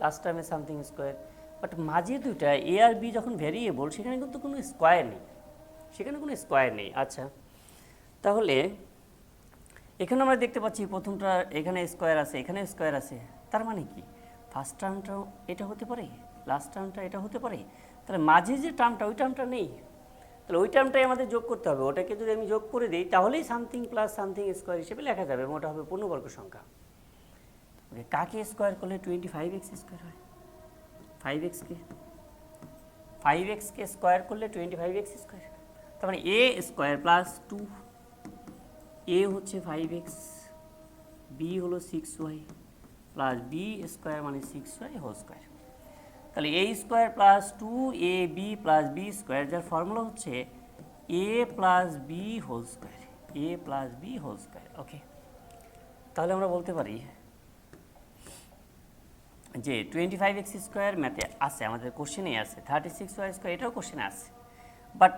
লাস্ট টার্মে সামথিং স্কোয়ার, বাট মাঝে দুইটা এ আর বি যখন ভ্যারিয়েবল, সেখানে কিন্তু কোনো স্কোয়ার নেই, সেখানে কোনো স্কোয়ার নেই। আচ্ছা, তাহলে এখানে আমরা দেখতে পাচ্ছি প্রথমটা এখানে স্কোয়ার আছে, এখানে স্কোয়ার আছে, তার মানে কি ফার্স্ট টার্মটাও এটা হতে পারে, লাস্ট টার্মটা এটা হতে পারে, তাহলে মাঝে যে টার্মটা ওই টার্মটা নেই, তাহলে ওই টার্মটাই আমাদের যোগ করতে হবে। ওটাকে যদি আমি যোগ করে দিই তাহলেই সামথিং প্লাস সামথিং স্কোয়ার হিসেবে লেখা যাবে, এবং ওটা হবে পূর্ণবর্গ সংখ্যা। কাকে স্কোয়ার করলে 25x স্কোয়ার হয়? 5xকে স্কোয়ার করলে 25x স্কোয়ার, তার মানে এ স্কোয়ার প্লাস 2, এ হচ্ছে 5x, বি হলো 6y প্লাস বি স্কোয়ার মানে 6y হোল স্কোয়ার। তাহলে A square plus 2ab plus B square, যার ফর্মুলা হচ্ছে A plus B whole square, A plus B whole square. Okay, তাহলে আমরা বলতে পারি যে 25x স্কোয়ার ম্যাথে আছে, আমাদের কোশ্চেনেই আছে, 36y স্কোয়ার এটাও কোশ্চেনে আছে, বাট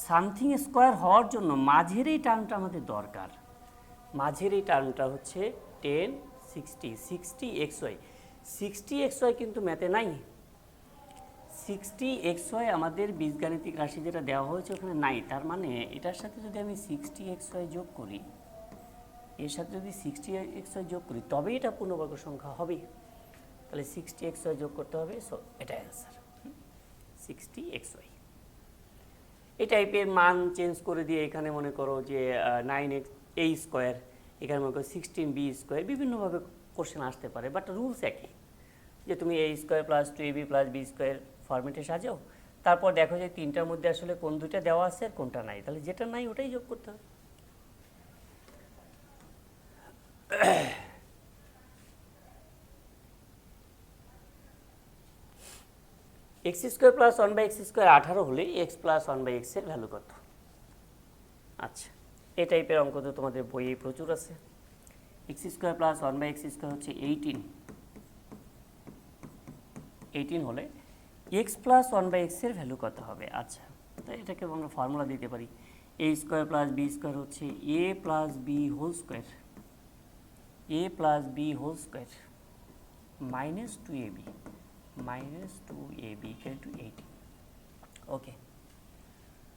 সামথিং স্কোয়ার হওয়ার জন্য মাঝের এই টার্মটা আমাদের দরকার। মাঝের এই টার্মটা হচ্ছে 10 60xy, 60xy কিন্তু ম্যাথে নাই, 60xy আমাদের বীজগাণিতিক রাশি যেটা দেওয়া হয়েছে ওখানে নাই। তার মানে এটার সাথে যদি আমি 60xy যোগ করি, এর সাথে যদি 60xy যোগ করি তবেই এটা পূর্ণবর্গ সংখ্যা হবে। তাহলে 60xy যোগ করতে হবে, সো এটা অ্যান্সার 60xy। এই টাইপের মান চেঞ্জ করে দিয়ে এখানে মনে করো যে 9x a স্কোয়ার, এখানে মনে করো 16b স্কোয়ার, বিভিন্নভাবে কোশ্চেন আসতে পারে, বাট রুলস একই, যে তুমি a square plus 2ab plus B square ফরম্যাটে সাজাও, তারপর দেখো যে তিনটার মধ্যে আসলে কোন দুইটা দেওয়া আছে আর কোনটা নাই, তাহলে যেটা নাই ওটাই যোগ করতে হবে। X square plus 1/x square 18 হলে এক্স প্লাস 1/x এর ভ্যালু কত? আচ্ছা, এই টাইপের অঙ্ক তো তোমাদের বইয়ে প্রচুর আছে। X square plus 1/x square হচ্ছে 18 হলে এক্স প্লাস 1/x এর ভ্যালু কত হবে? আচ্ছা, তাই এটাকে আমরা ফর্মুলা দিতে পারি, A square plus B square হচ্ছে A plus B whole square, A plus B whole square minus 2ab equal to 18। Okay,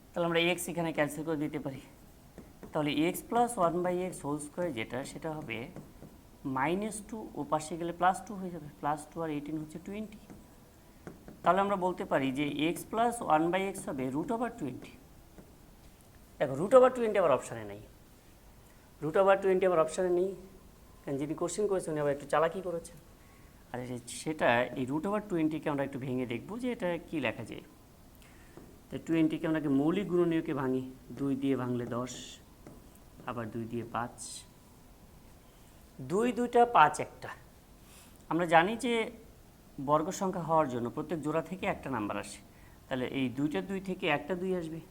তাহলে আমরা এক্স এখানে ক্যান্সেল করে দিতে পারি, তাহলে x plus 1/x whole square যেটা, সেটা হবে -2, ও পাশে গেলে +2 হয়ে যাবে, +2 আর 18 হচ্ছে 20। তাহলে আমরা বলতে পারি যে এক্স প্লাস 1/x হবে √20। দেখো √20 আবার অপশানে নেই, √20 আবার অপশানে নেই, কারণ যিনি কোশ্চেন করেছেন উনি আবার একটু চালাকি করেছেন। আর সেটা এই √20কে আমরা একটু ভেঙে দেখব যে এটা কি লেখা যায়। তো 20কে আমরা মৌলিক গুণনীয়কে ভাঙি, 2 দিয়ে ভাঙলে 10, আবার 2 দিয়ে 5, 2 2টা 5 একটা। আমরা জানি যে বর্গ সংখ্যা হওয়ার জন্য প্রত্যেক জোড়া থেকে একটা নাম্বার আসে, তাহলে এই 2টা 2 থেকে একটা 2 আসবে,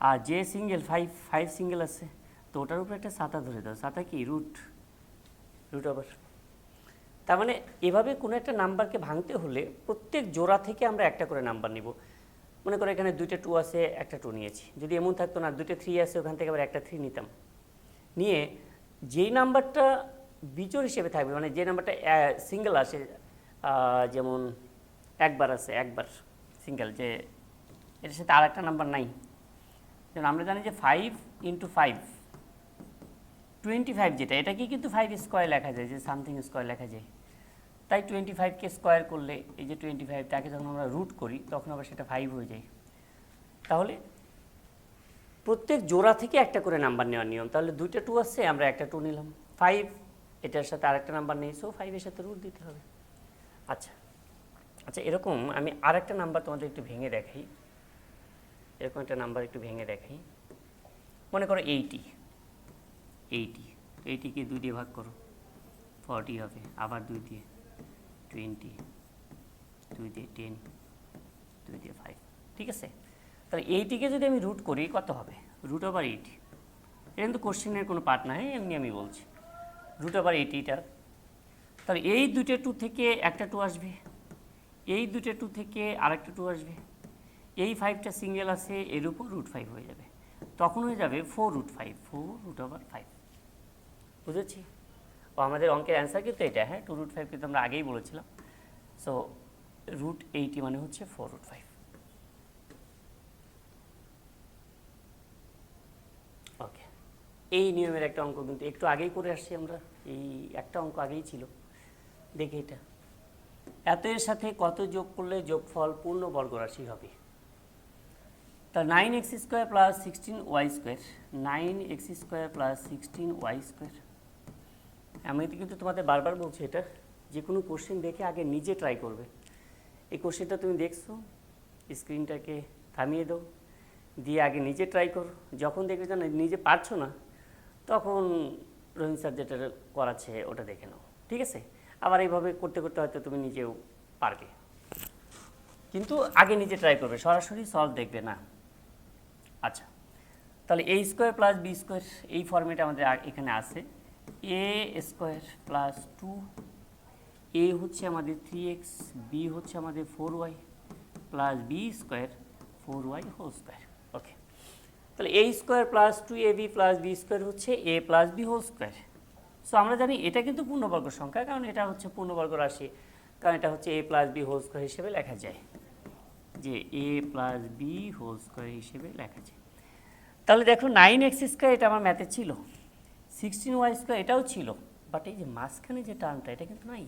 আর যে সিঙ্গেল 5 সিঙ্গেল আছে, তো ওটার উপরে একটা ছাতা ধরে দাও, ছাতা কি রুট ওভার। তার মানে এভাবে কোনো একটা নাম্বারকে ভাঙতে হলে প্রত্যেক জোড়া থেকে আমরা একটা করে নাম্বার নিব। মনে করো এখানে 2টা 2 আছে, একটা 2 নিয়েছি, যদি এমন থাকতো না 2টা 3 আছে, ওখান থেকে আবার একটা 3 নিতাম, নিয়ে যেই নাম্বারটা বিজোড় হিসেবে থাকবে, মানে যে নাম্বারটা সিঙ্গেল আসে, যেমন একবার আছে, একবার সিঙ্গেল, যে এটার সাথে আর একটা নাম্বার নাই। যেমন আমরা জানি যে 5 × 5 25, যেটা এটাকে কিন্তু 5 স্কোয়ার লেখা যায়, যে সামথিং স্কোয়ার লেখা যায়। তাই 25কে স্কোয়ার করলে এই যে 25, তাকে যখন আমরা রুট করি তখন আবার সেটা 5 হয়ে যায়। তাহলে প্রত্যেক জোড়া থেকে একটা করে নাম্বার নেওয়ার নিয়ম। তাহলে 2টা 2 আসছে, আমরা একটা 2 নিলাম। 5 এটার সাথে আরেকটা নাম্বার নেই, সো 5-এর সাথে রুট দিতে হবে। আচ্ছা আচ্ছা, এরকম আমি আরেকটা নাম্বার তোমাদের একটু ভেঙে দেখাই। এরকম একটা নাম্বার একটু ভেঙে দেখাই। মনে করো 80কে 2 দিয়ে ভাগ করো, 40 হবে। আবার 2 দিয়ে 20, 2 দিয়ে 10, 2 দিয়ে 5, ঠিক আছে। তাহলে 80কে যদি আমি রুট করি কত হবে? √80। এটা কিন্তু কোশ্চেনের কোনো পার্ট না, এমনি আমি বলছি। √80টা। তাহলে এই 2টা 2 থেকে একটা 2 আসবে, এই 2টা 2 থেকে আরেকটা 2 আসবে, এই 5টা সিঙ্গেল আছে, এর উপর √5 হয়ে যাবে, তখন হয়ে যাবে 4√5, 4√5। বুঝেছি? ও আমাদের অঙ্কের অ্যান্সার কিন্তু এটা, হ্যাঁ, 2√5 কিন্তু আমরা আগেই বলেছিলাম। সো √80 মানে হচ্ছে 4√5। ওকে, এই নিয়মের একটা অঙ্ক কিন্তু একটু আগেই করে আসছি আমরা, এই একটা অঙ্ক আগেই ছিল। দেখি এটা, এত এর সাথে কত যোগ করলে যোগফল পূর্ণবর্গ রাশি হবে? তা 9x² + 16y², 9x² + 16y²। আমি কিন্তু তোমাদের বারবার বলছি, এটা যে কোনো কোশ্চেন দেখে আগে নিজে ট্রাই করবে। এই কোশ্চেনটা তুমি দেখছো, স্ক্রিনটাকে থামিয়ে দাও, দিয়ে আগে নিজে ট্রাই করো। যখন দেখবে যে নিজে পারছো না, তখন রোহিত স্যার যেটা করাচ্ছে ওটা দেখে নাও, ঠিক আছে? আবার এইভাবে করতে করতে হয়তো তুমি নিজেও পারবে, কিন্তু আগে নিজে ট্রাই করবে, সরাসরি সলভ দেখবে না। আচ্ছা, তাহলে a² + b² এই ফর্মেটে আমাদের এখানে আছে। a² + 2, a হচ্ছে আমাদের 3x, b হচ্ছে আমাদের 4y, প্লাস b² 4y²। ওকে, তাহলে a² + 2ab + b² হচ্ছে a + b²। সো আমরা জানি এটা কিন্তু পূর্ণবর্গ সংখ্যা, কারণ এটা হচ্ছে পূর্ণবর্গ রাশি, কারণ এটা হচ্ছে a + b² হিসেবে লেখা যায়, যে a + b² হিসেবে লেখা যায়। তাহলে দেখো 9x² এটা আমার ম্যাথে ছিল, 16y² এটাও ছিল, বাট এই যে মাঝখানে যে টার্মটা এটা কিন্তু নাই,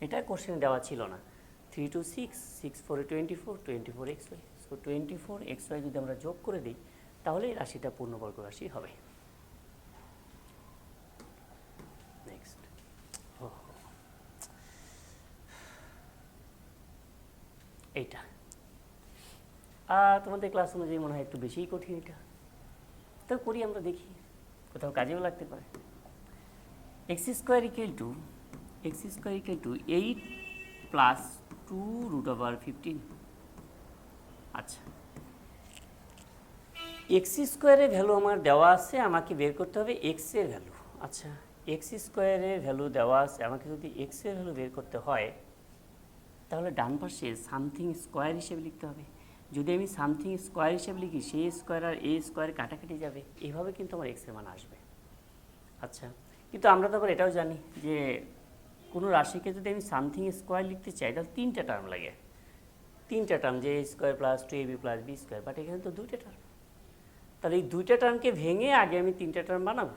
এটা কোশ্চেনে দেওয়া ছিল না। 3 to 6, 6 4 24, 24xy। সো 24xy যদি আমরা যোগ করে দিই, তাহলে এই রাশিটা পূর্ণবর্গ রাশি হবে। নেক্সট, এইটা তোমাদের ক্লাস অনুযায়ী মনে হয় একটু বেশিই কঠিন এটা, তো করি আমরা, দেখি কোথাও কাজেও লাগতে পারে। x² = 8 + 2√15। আচ্ছা, x² এর ভ্যালু আমার দেওয়া আছে, আমাকে বের করতে হবে x এর ভ্যালু। আচ্ছা, x² এর ভ্যালু দেওয়া আছে, আমাকে যদি x এর ভ্যালু বের করতে হয়, তাহলে ডান পাশে সামথিং স্কোয়ার হিসেবে লিখতে হবে। যদি আমি সামথিং স্কোয়ার হিসেবে লিখি, সে স্কোয়ার আর a স্কোয়ার কাটাকাটি যাবে, এইভাবে কিন্তু আমার x এর মান আসবে। আচ্ছা, কিন্তু আমরা তো আবার এটাও জানি যে কোনো রাশিকে যদি আমি সামথিং স্কোয়ার লিখতে চাই, তাহলে 3টা টার্ম লাগে, 3টা টার্ম, যে a² + 2ab + b², বাট এখানে তো 2টা টার্ম। তাহলে এই 2টা টার্মকে ভেঙে আগে আমি 3টা টার্ম বানাবো,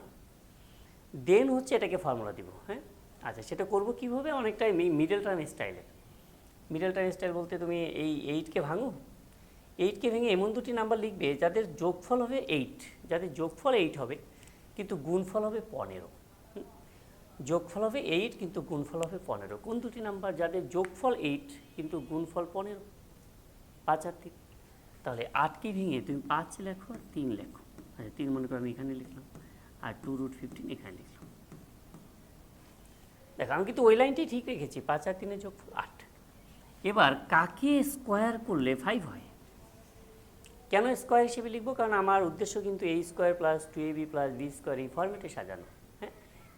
দেন হচ্ছে এটাকে ফর্মুলা দিব। হ্যাঁ, আচ্ছা, সেটা করবো কীভাবে? অনেকটাই মিডল টার্ম স্টাইলে। মিডল টার্ম স্টাইল বলতে তুমি এই 8কে ভাঙো, 8কে ভেঙে এমন দুটি নাম্বার লিখবে যাদের যোগফল হবে 8, যাদের যোগফল 8 হবে কিন্তু গুণফল হবে 15। যোগফল হবে 8 কিন্তু গুণফল হবে 15। কোন দুটি নাম্বার যাদের যোগফল 8 কিন্তু গুণফল 15? 5 আর 3। তাহলে 8কে ভেঙে তুমি 5 লেখো আর 3 লেখো। আচ্ছা, 3 মনে করো আমি এখানে লিখলাম, আর 2√15 এখানে লিখলাম। দেখো আমি কিন্তু ওই লাইনটাই ঠিক রেখেছি, 5 আর 3 যোগফল 8। এবার কাকে স্কোয়ার করলে 5 হয়? কেন স্কোয়ার হিসেবে লিখবো? কারণ আমার উদ্দেশ্য কিন্তু a² + 2ab + b² এই ফর্মেটে সাজানো। হ্যাঁ,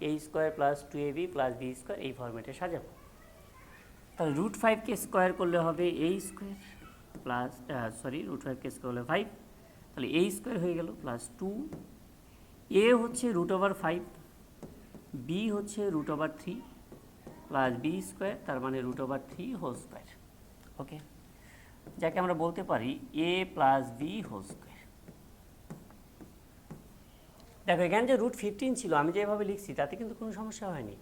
a² + 2ab + b² এই ফর্মেটে সাজাবো। তাহলে √5কে স্কোয়ার করলে হবে a² প্লাস √5কে স্কোয়ার করলে 5, তাহলে a² হয়ে গেল, প্লাস 2, a হচ্ছে √5, বি হচ্ছে √3 প্লাস বি স্কোয়ার, তার মানে √3 হোল স্কোয়ার। ওকে, যাকে আমরা বলতে পারি এ প্লাস বি হোল স্কোয়ার। দেখো এখানে যে √15 ছিল, আমি যেভাবে লিখছি তাতে কিন্তু কোনো সমস্যা হয়নি।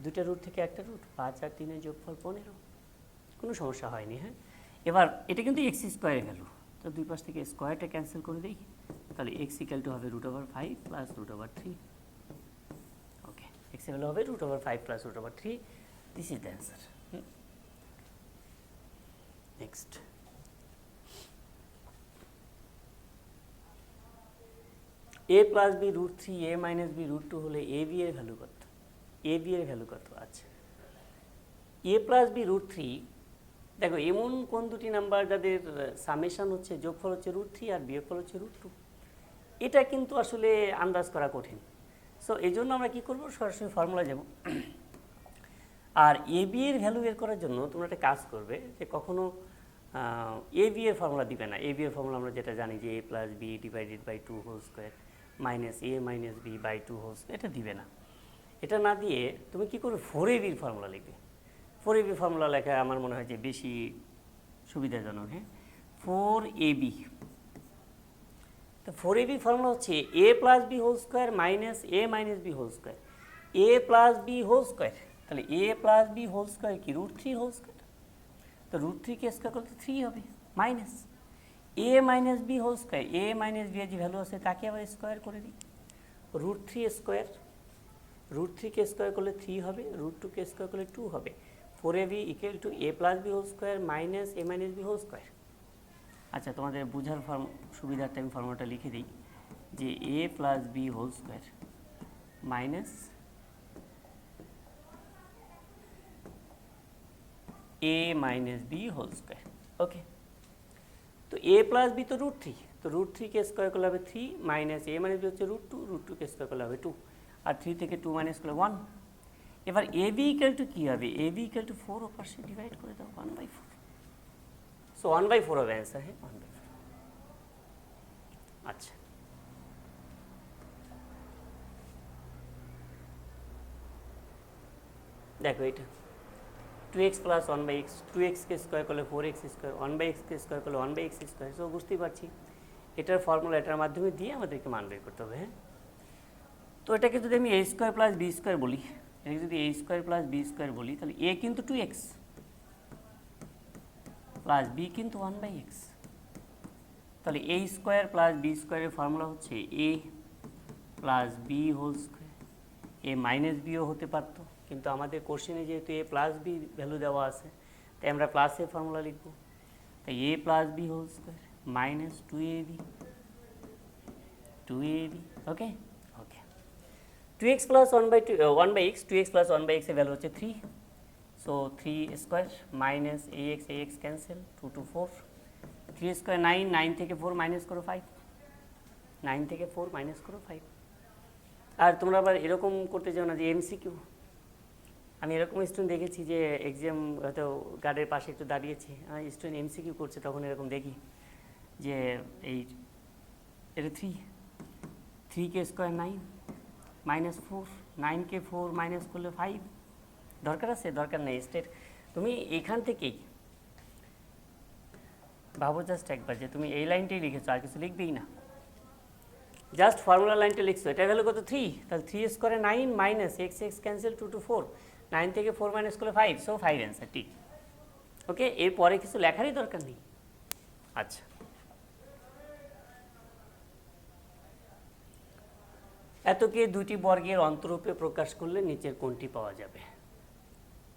দুটা রুট থেকে একটা রুট, 5 আর 3 যোগফল 15, কোনো সমস্যা হয়নি। হ্যাঁ, এবার এটা কিন্তু এক্স স্কোয়ারে ভ্যালু, তো দুই পাশ থেকে স্কোয়ারটা ক্যান্সেল করে দিই, তাহলে এক্স ইকাল টু হবে √5 প্লাস √3। ওকে, এক্স ভ্যালু হবে √5 plus √3। This is the answer. Next, a plus b √3 a minus b √2 হলে এ বি এর ভ্যালু কত? এ বি এর ভ্যালু কত? আচ্ছা, a প্লাস বি √3, দেখো এমন কোন দুটি নাম্বার যাদের সামেশন হচ্ছে, যোগফল হচ্ছে √3 আর বিয়োগফল হচ্ছে √2, এটা কিন্তু আসলে আন্দাজ করা কঠিন। সো এই জন্য আমরা কী করবো, সরাসরি ফর্মুলা যাব। আর এ বি এর ভ্যালু বের করার জন্য তোমরা একটা কাজ করবে, যে কখনো এ বি এর ফর্মুলা দিবে না। এ বি এর ফর্মুলা আমরা যেটা জানি যে a plus b divided by 2 whole square minus a minus b by 2 whole square, এটা দিবে না। এটা না দিয়ে তুমি কী করবে, 4ab এর ফর্মুলা লিখবে। 4ab ফর্মুলা লেখা আমার মনে হয় যে বেশি সুবিধাজনক। হ্যাঁ, 4ab, তো 4ab ফর্মুলা হচ্ছে a plus B whole square minus a minus B whole square, a plus B whole square. তাহলে a plus B whole square কি √3 হোল স্কোয়ার, তো √3 কে স্কোয়ার করলে 3 হবে, minus a minus B whole square, a minus b এর যে value আছে তাকে আবার স্কোয়ার করে দিই, √3 স্কোয়ার, √3 কে স্কোয়ার করলে 3 হবে, √2 কে স্কোয়ার করলে 2 হবে। 4ab equal to a plus B whole square minus a minus B whole square. আচ্ছা, তোমাদের বোঝার সুবিধার্থে আমি ফর্মুলাটা লিখে দিই, যে a plus B whole square minus a minus B whole square. Okay, তো a প্লাস বি তো √3, তো √3 কে স্কোয়ার করলে হবে 3 মাইনাস a মাইনাস বি হচ্ছে √2, √2 কে স্কোয়ার করলে হবে 2, আর 3 থেকে 2 মাইনাস করলে 1। এবার এ বি ইকুয়াল টু কী হবে, এ বি ইকুয়াল টু 4 ওপার সে ডিভাইড করে দাও 1/4, সো 1/4 হবে অ্যান্সার। হ্যাঁ, 1/4। আচ্ছা, দেখো এটা 2x প্লাস 1/x, 2x কে স্কোয়ার করলে 4x স্কোয়ার, 1/x কে স্কোয়ার করলে 1/x স্কোয়ার। সো বুঝতেই পারছি এটার ফর্মুলা এটার মাধ্যমে দিয়ে আমাদেরকে মান বের করতে হবে। হ্যাঁ, তো এটাকে যদি আমি a square plus B square বলি, এটাকে যদি a square plus B square বলি, তাহলে a কিন্তু 2x প্লাস বি কিন্তু 1/x, তাহলে a স্কোয়ার প্লাস বি স্কোয়ারের ফর্মুলা হচ্ছে a plus B whole square. A minus বিও হতে পারতো, কিন্তু আমাদের কোশ্চেনে যেহেতু a প্লাস বি ভ্যালু দেওয়া আছে, তাই আমরা প্লাসের ফর্মুলা লিখব। তাই a plus B whole square minus 2ab, okay. Okay, 2x plus 1/x, 2x plus 1/x এর ভ্যালু হচ্ছে 3, so 3 square minus ax cancel, 2 to 4, 3 square 9, 9 থেকে 4 মাইনাস করো 5, 9 থেকে 4 মাইনাস করো 5। আর তোমরা আবার এরকম করতে চাও না যে এমসিকিউ, আমি এরকম স্টুডেন্ট দেখেছি যে এক্সাম হয়তো গার্ডের পাশে একটু দাঁড়িয়েছে, স্টুডেন্ট এমসিকিউ করছে, তখন এরকম দেখি যে এই এটা 3 কে স্কোয়ার 9 মাইনাস 4, 9 কে 4 মাইনাস করলে 5, দরকার আছে? দরকার নেই। স্টেট তুমি এখান থেকেই ভাবো জাস্ট একবার যে তুমি এই লাইনটাই লিখেছো, আর কিছু লিখবেই না, জাস্ট ফর্মুলা লাইনটা লিখছো। এটা ভ্যালু কত 3, তাহলে 3 স্কোয়ারে 9 মাইনাস এক্স ক্যান্সেল 2 to 4, 9 থেকে 4 মাইনাস করলে 5, সো 5 অ্যান্সার। ঠিক, ওকে, এরপরে কিছু লেখারই দরকার নেই। আচ্ছা, এতকে দুটি বর্গের অন্তরূপে প্রকাশ করলে নিচের কোনটি পাওয়া যাবে?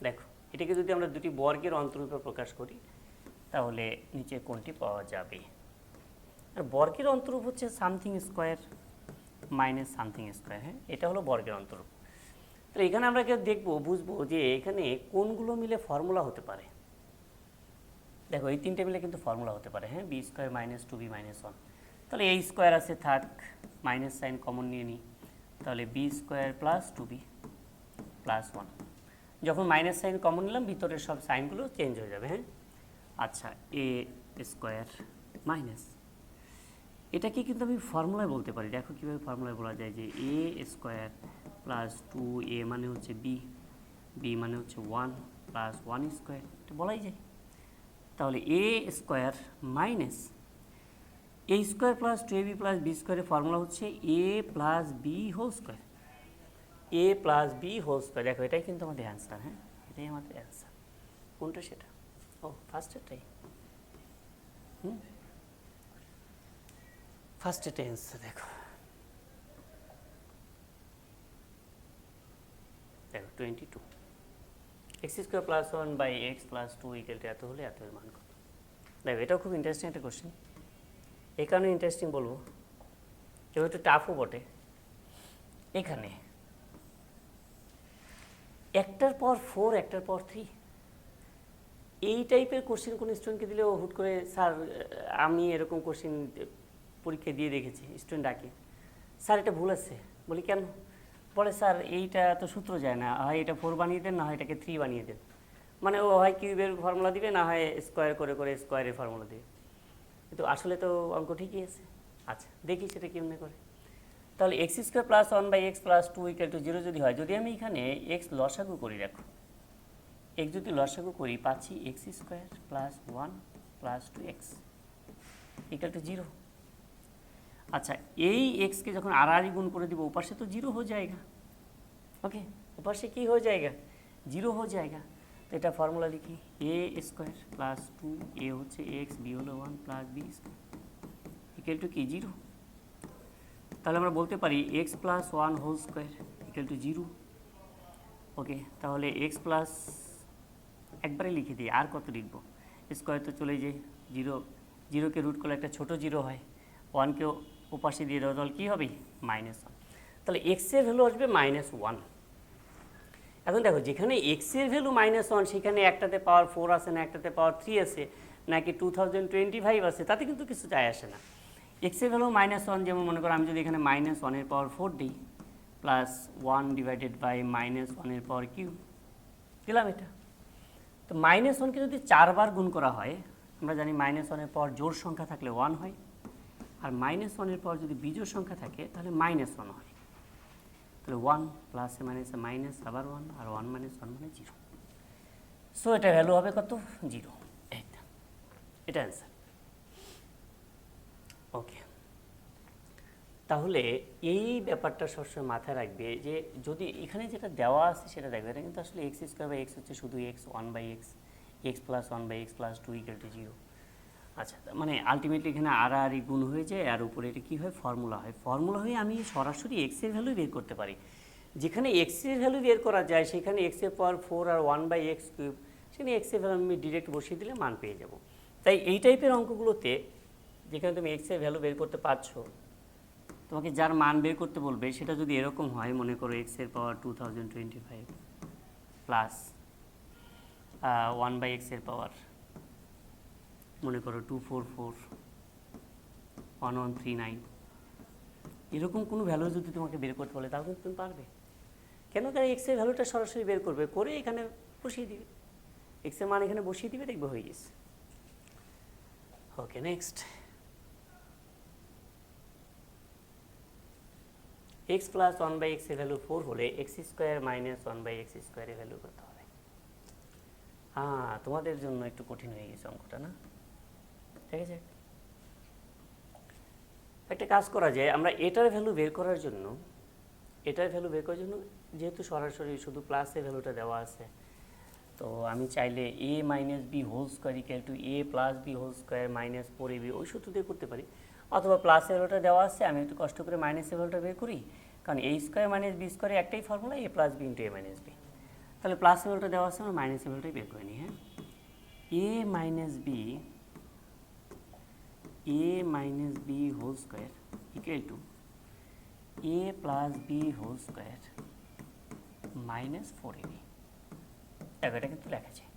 দেখো এটাকে যদি আমরা দুটি বর্গের অন্তরূপে প্রকাশ করি, তাহলে নিচে কোনটি পাওয়া যাবে? আর বর্গের অন্তরূপ হচ্ছে something square minus something square. হ্যাঁ, এটা হলো বর্গের অন্তরূপ। তো এখানে আমরা দেখবো, বুঝবো যে এখানে কোনগুলো মিলে ফর্মুলা হতে পারে। দেখো এই তিনটে মিলে কিন্তু ফর্মুলা হতে পারে। হ্যাঁ, B square minus 2b minus 1, তাহলে এই স্কোয়ার আছে থাক, মাইনাস সাইন কমন নিয়ে নিই, তাহলে B square plus 2b plus 1। যখন মাইনাস সাইন কমন নিলাম, ভিতরের সব সাইনগুলো চেঞ্জ হয়ে যাবে। হ্যাঁ, আচ্ছা, এ স্কোয়ার মাইনাস, এটাকে কিন্তু আমি ফর্মুলায় বলতে পারি। দেখো কীভাবে ফর্মুলায় বলা যায়, যে এ স্কোয়ার প্লাস 2a মানে হচ্ছে b মানে হচ্ছে 1 প্লাস 1 স্কোয়ার, এটা বলাই যায়। তাহলে a square minus a square plus 2ab plus b স্কোয়ারের ফর্মুলা হচ্ছে a plus B whole square, a plus B whole square. দেখো এটাই কিন্তু আমাদের অ্যান্সার, হ্যাঁ এটাই আমাদের অ্যান্সার। কোনটা সেটা? ও ফার্স্টেরটাই, ফার্স্টেরটাই অ্যান্সার। দেখো দেখো 22 x square plus 1 by x plus 2 equal to এত হলে এত এর মান কত? দেখো এটাও খুব ইন্টারেস্টিং একটা কোশ্চেন। এই কারণে ইন্টারেস্টিং বলবো, কেউ একটু টাফও বটে। এখানে একটার পর 4 একটার পর 3, এই টাইপের কোশ্চেন কোন স্টুডেন্টকে দিলে ও হুট করে স্যার আমি এরকম কোশ্চেন পরীক্ষা দিয়ে দেখেছি, স্টুডেন্ট ডাকে স্যার এটা ভুল আছে। বলি কেন? বলে স্যার এইটা তো সূত্র যায় না, হয় এটা 4 বানিয়ে দেন, না হয় এটাকে 3 বানিয়ে দেন। মানে ও হয় কিউবের ফর্মুলা দিবে, না হয় স্কোয়ার করে করে স্কোয়ারের ফর্মুলা দিবে। কিন্তু আসলে তো অঙ্ক ঠিকই আছে। আচ্ছা দেখি সেটা কেমনে করে। তাহলে x square plus 1 by x plus 2 equal to 0 যদি হয়, যদি আমি এখানে এক্স লসাগু করি, দেখো এক্স যদি লসাগু করি পাচ্ছি x square plus 1 plus 2x equal to 0। আচ্ছা এই এক্সকে যখন আড়াআড়ি গুণ করে দিব ওপাশে তো 0 हो जाएगा। ওকে, ওপাশে কি हो जाएगा? 0 हो जाएगा। তো এটা ফর্মুলা লিখি, এ স্কোয়ার প্লাস 2 এ হচ্ছে এক্স, বি হলো 1 plus B square equal to কি 0। তাহলে আমরা বলতে পারি x plus 1 whole square equal to 0। Okay, তাহলে এক্স প্লাস একবারে লিখে দিই, আর কত লিখব? স্কোয়ার তো চলে যায়, 0কে রুট করলে একটা ছোটো 0 হয়, 1কেও ওপাশে দিয়ে দেওয়া, তাহলে কী হবে? -1। তাহলে এক্সের ভ্যালু আসবে -1। এখন দেখো যেখানে এক্সের ভ্যালু -1 সেখানে একটাতে পাওয়ার 4 আছে না একটাতে পাওয়ার 3 আছে নাকি 2025 আছে, তাতে কিন্তু কিছু যায় আসে না। এক্সের ভ্যালু -1, যেমন মনে করো আমি যদি এখানে -1 এর পাওয়ার 4 দিই প্লাস 1 ডিভাইডেড বাই -1 এর পাওয়ার কিউব দিলাম এটা। তো -1কে যদি 4 বার গুণ করা হয়, আমরা জানি -1 এর পাওয়ার জোড় সংখ্যা থাকলে 1 হয়, আর -1 এর পাওয়ার যদি বিজোড় সংখ্যা থাকে তাহলে -1 হয়। তাহলে 1 প্লাসে মাইনাসে মাইনাস আবার 1, আর 1 - 1 মানে 0। সো এটা ভ্যালু হবে কত? 0। এটা অ্যান্সার। ওকে, তাহলে এই ব্যাপারটা সবসময় মাথায় রাখবে যে যদি এখানে যেটা দেওয়া আছে সেটা দেখবে, এটা কিন্তু আসলে এক্স স্কোয়ার বাই এক্স হচ্ছে শুধু x, 1 by x, x plus 1 by x plus 2 equal to 0। আচ্ছা, মানে আলটিমেটলি এখানে আড়াআড়ি গুণ হয়ে যায়, আর উপরে এটা কী হয়? ফর্মুলা হয়। ফর্মুলা হয়ে আমি সরাসরি এক্সের ভ্যালু বের করতে পারি। যেখানে এক্সের ভ্যালু বের করা যায় সেখানে এক্সের পাওয়ার 4 আর 1 বাই এক্স কিউব, সেখানে এক্সের ভ্যালু আমি ডিরেক্ট বসিয়ে দিলে মান পেয়ে যাব। তাই এই টাইপের অঙ্কগুলোতে যেখানে তুমি এক্সের ভ্যালু বের করতে পারছো, তোমাকে যার মান বের করতে বলবে সেটা যদি এরকম হয়, মনে করো এক্সের পাওয়ার 2025 প্লাস 1 বাই এক্সের পাওয়ার মনে করো 2441139, এরকম কোনো ভ্যালু যদি তোমাকে বের করতে বলে তাহলে কিন্তু তুমি পারবে। কেন? কারণ এক্সের ভ্যালুটা সরাসরি বের করবে, করে এখানে বসিয়ে দিবে, এক্সের মান এখানে বসিয়ে দিবে, দেখবে হয়ে গেছে। Okay, next. X plus 1 by এক্সের ভ্যালু 4 হলে x square minus 1 by x স্কোয়ারের ভ্যালু কত হবে? হ্যাঁ, তোমাদের জন্য একটু কঠিন হয়ে গেছে অঙ্কটা, না? ঠিক আছে, একটা কাজ করা যায়, আমরা এটার ভ্যালু বের করার জন্য যেহেতু সরাসরি শুধু প্লাসের ভ্যালুটা দেওয়া আছে, তো আমি চাইলে a minus B whole square equal to a plus B whole square minus 4ab ওই সূত্র দিয়ে করতে পারি। অথবা প্লাসের ভ্যালুটা দেওয়া আছে, আমি একটু কষ্ট করে মাইনাসের ভ্যালুটা বের করি, কারণ a স্কোয়ার মাইনাস বি স্কোয়ারে একটাই formula, a plus b into a minus b. তাহলে প্লাসের ভ্যালুটা দেওয়া আছে, আমরা মাইনাসের ভ্যালুটাই বের করে নিই। হ্যাঁ, a minus B whole square equal to a plus B whole square minus 4ab। এটা কিন্তু লেখা যায়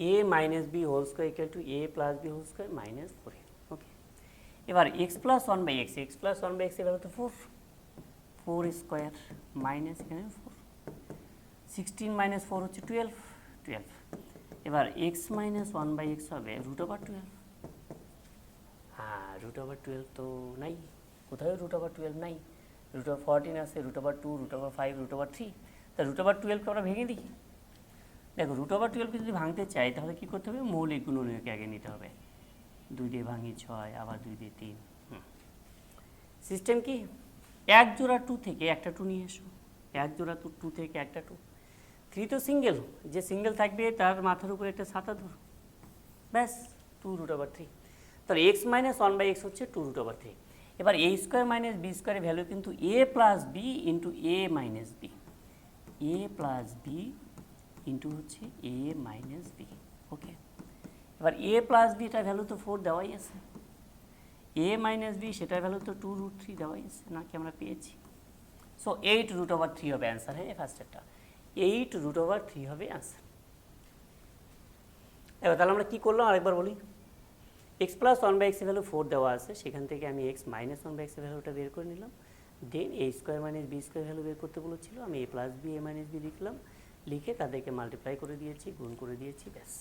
a minus B whole square equal to a plus B whole square minus 4ab। Okay, এবার x plus 1 by x, x plus 1 by x এর value তো 4 square minus এখানে 4, 16 minus 4 হচ্ছে 12। এবার এক্স মাইনাস 1 বাই এক্স হবে √12। হ্যাঁ, √12 তো নাই, কোথাও √12 নাই, √14 আছে, √2, √5, √3। তা √12কে আমরা ভেঙে দিই। দেখো √12কে যদি ভাঙতে চাই তাহলে কী করতে হবে, মৌলিক গুণনীয়কে আগে নিতে হবে। 2 দিয়ে ভাঙি 6, আবার 2 দিয়ে 3। সিস্টেম কি, এক জোড়া 2 থেকে একটা 2 নিয়ে এসো, এক জোড়া 2 থেকে একটা 2। 3 তো সিঙ্গেল, যে সিঙ্গেল থাকবে তার মাথার উপরে একটা ছাতা ধরো, ব্যাস 2√3। তাহলে x - 1/x হচ্ছে 2√3। এবার a² - b² এর ভ্যালু কিন্তু a + b into a - b, a + b into হচ্ছে a - b। ওকে, এবার a + b এটার ভ্যালু তো 4 দেওয়াই আছে, a - b সেটার ভ্যালু তো 2√3 দেওয়াই আছে, নাকি আমরা পেয়েছি। সো 8√3 হবে অ্যান্সার। হ্যাঁ, ফার্স্টেরটা 8√3 হবে অ্যান্সার। এবার তাহলে আমরা কী করলাম আরেকবার বলি। x + 1/x এর ভ্যালু 4 দেওয়া আছে, সেখান থেকে আমি x - 1/x এর ভ্যালুটা বের করে নিলাম। দেন a² - b² ভ্যালু বের করতে বলেছিল, আমি a + b a - b লিখলাম, লিখে তাদেরকে মাল্টিপ্লাই করে দিয়েছি, গুণ করে দিয়েছি, ব্যাস।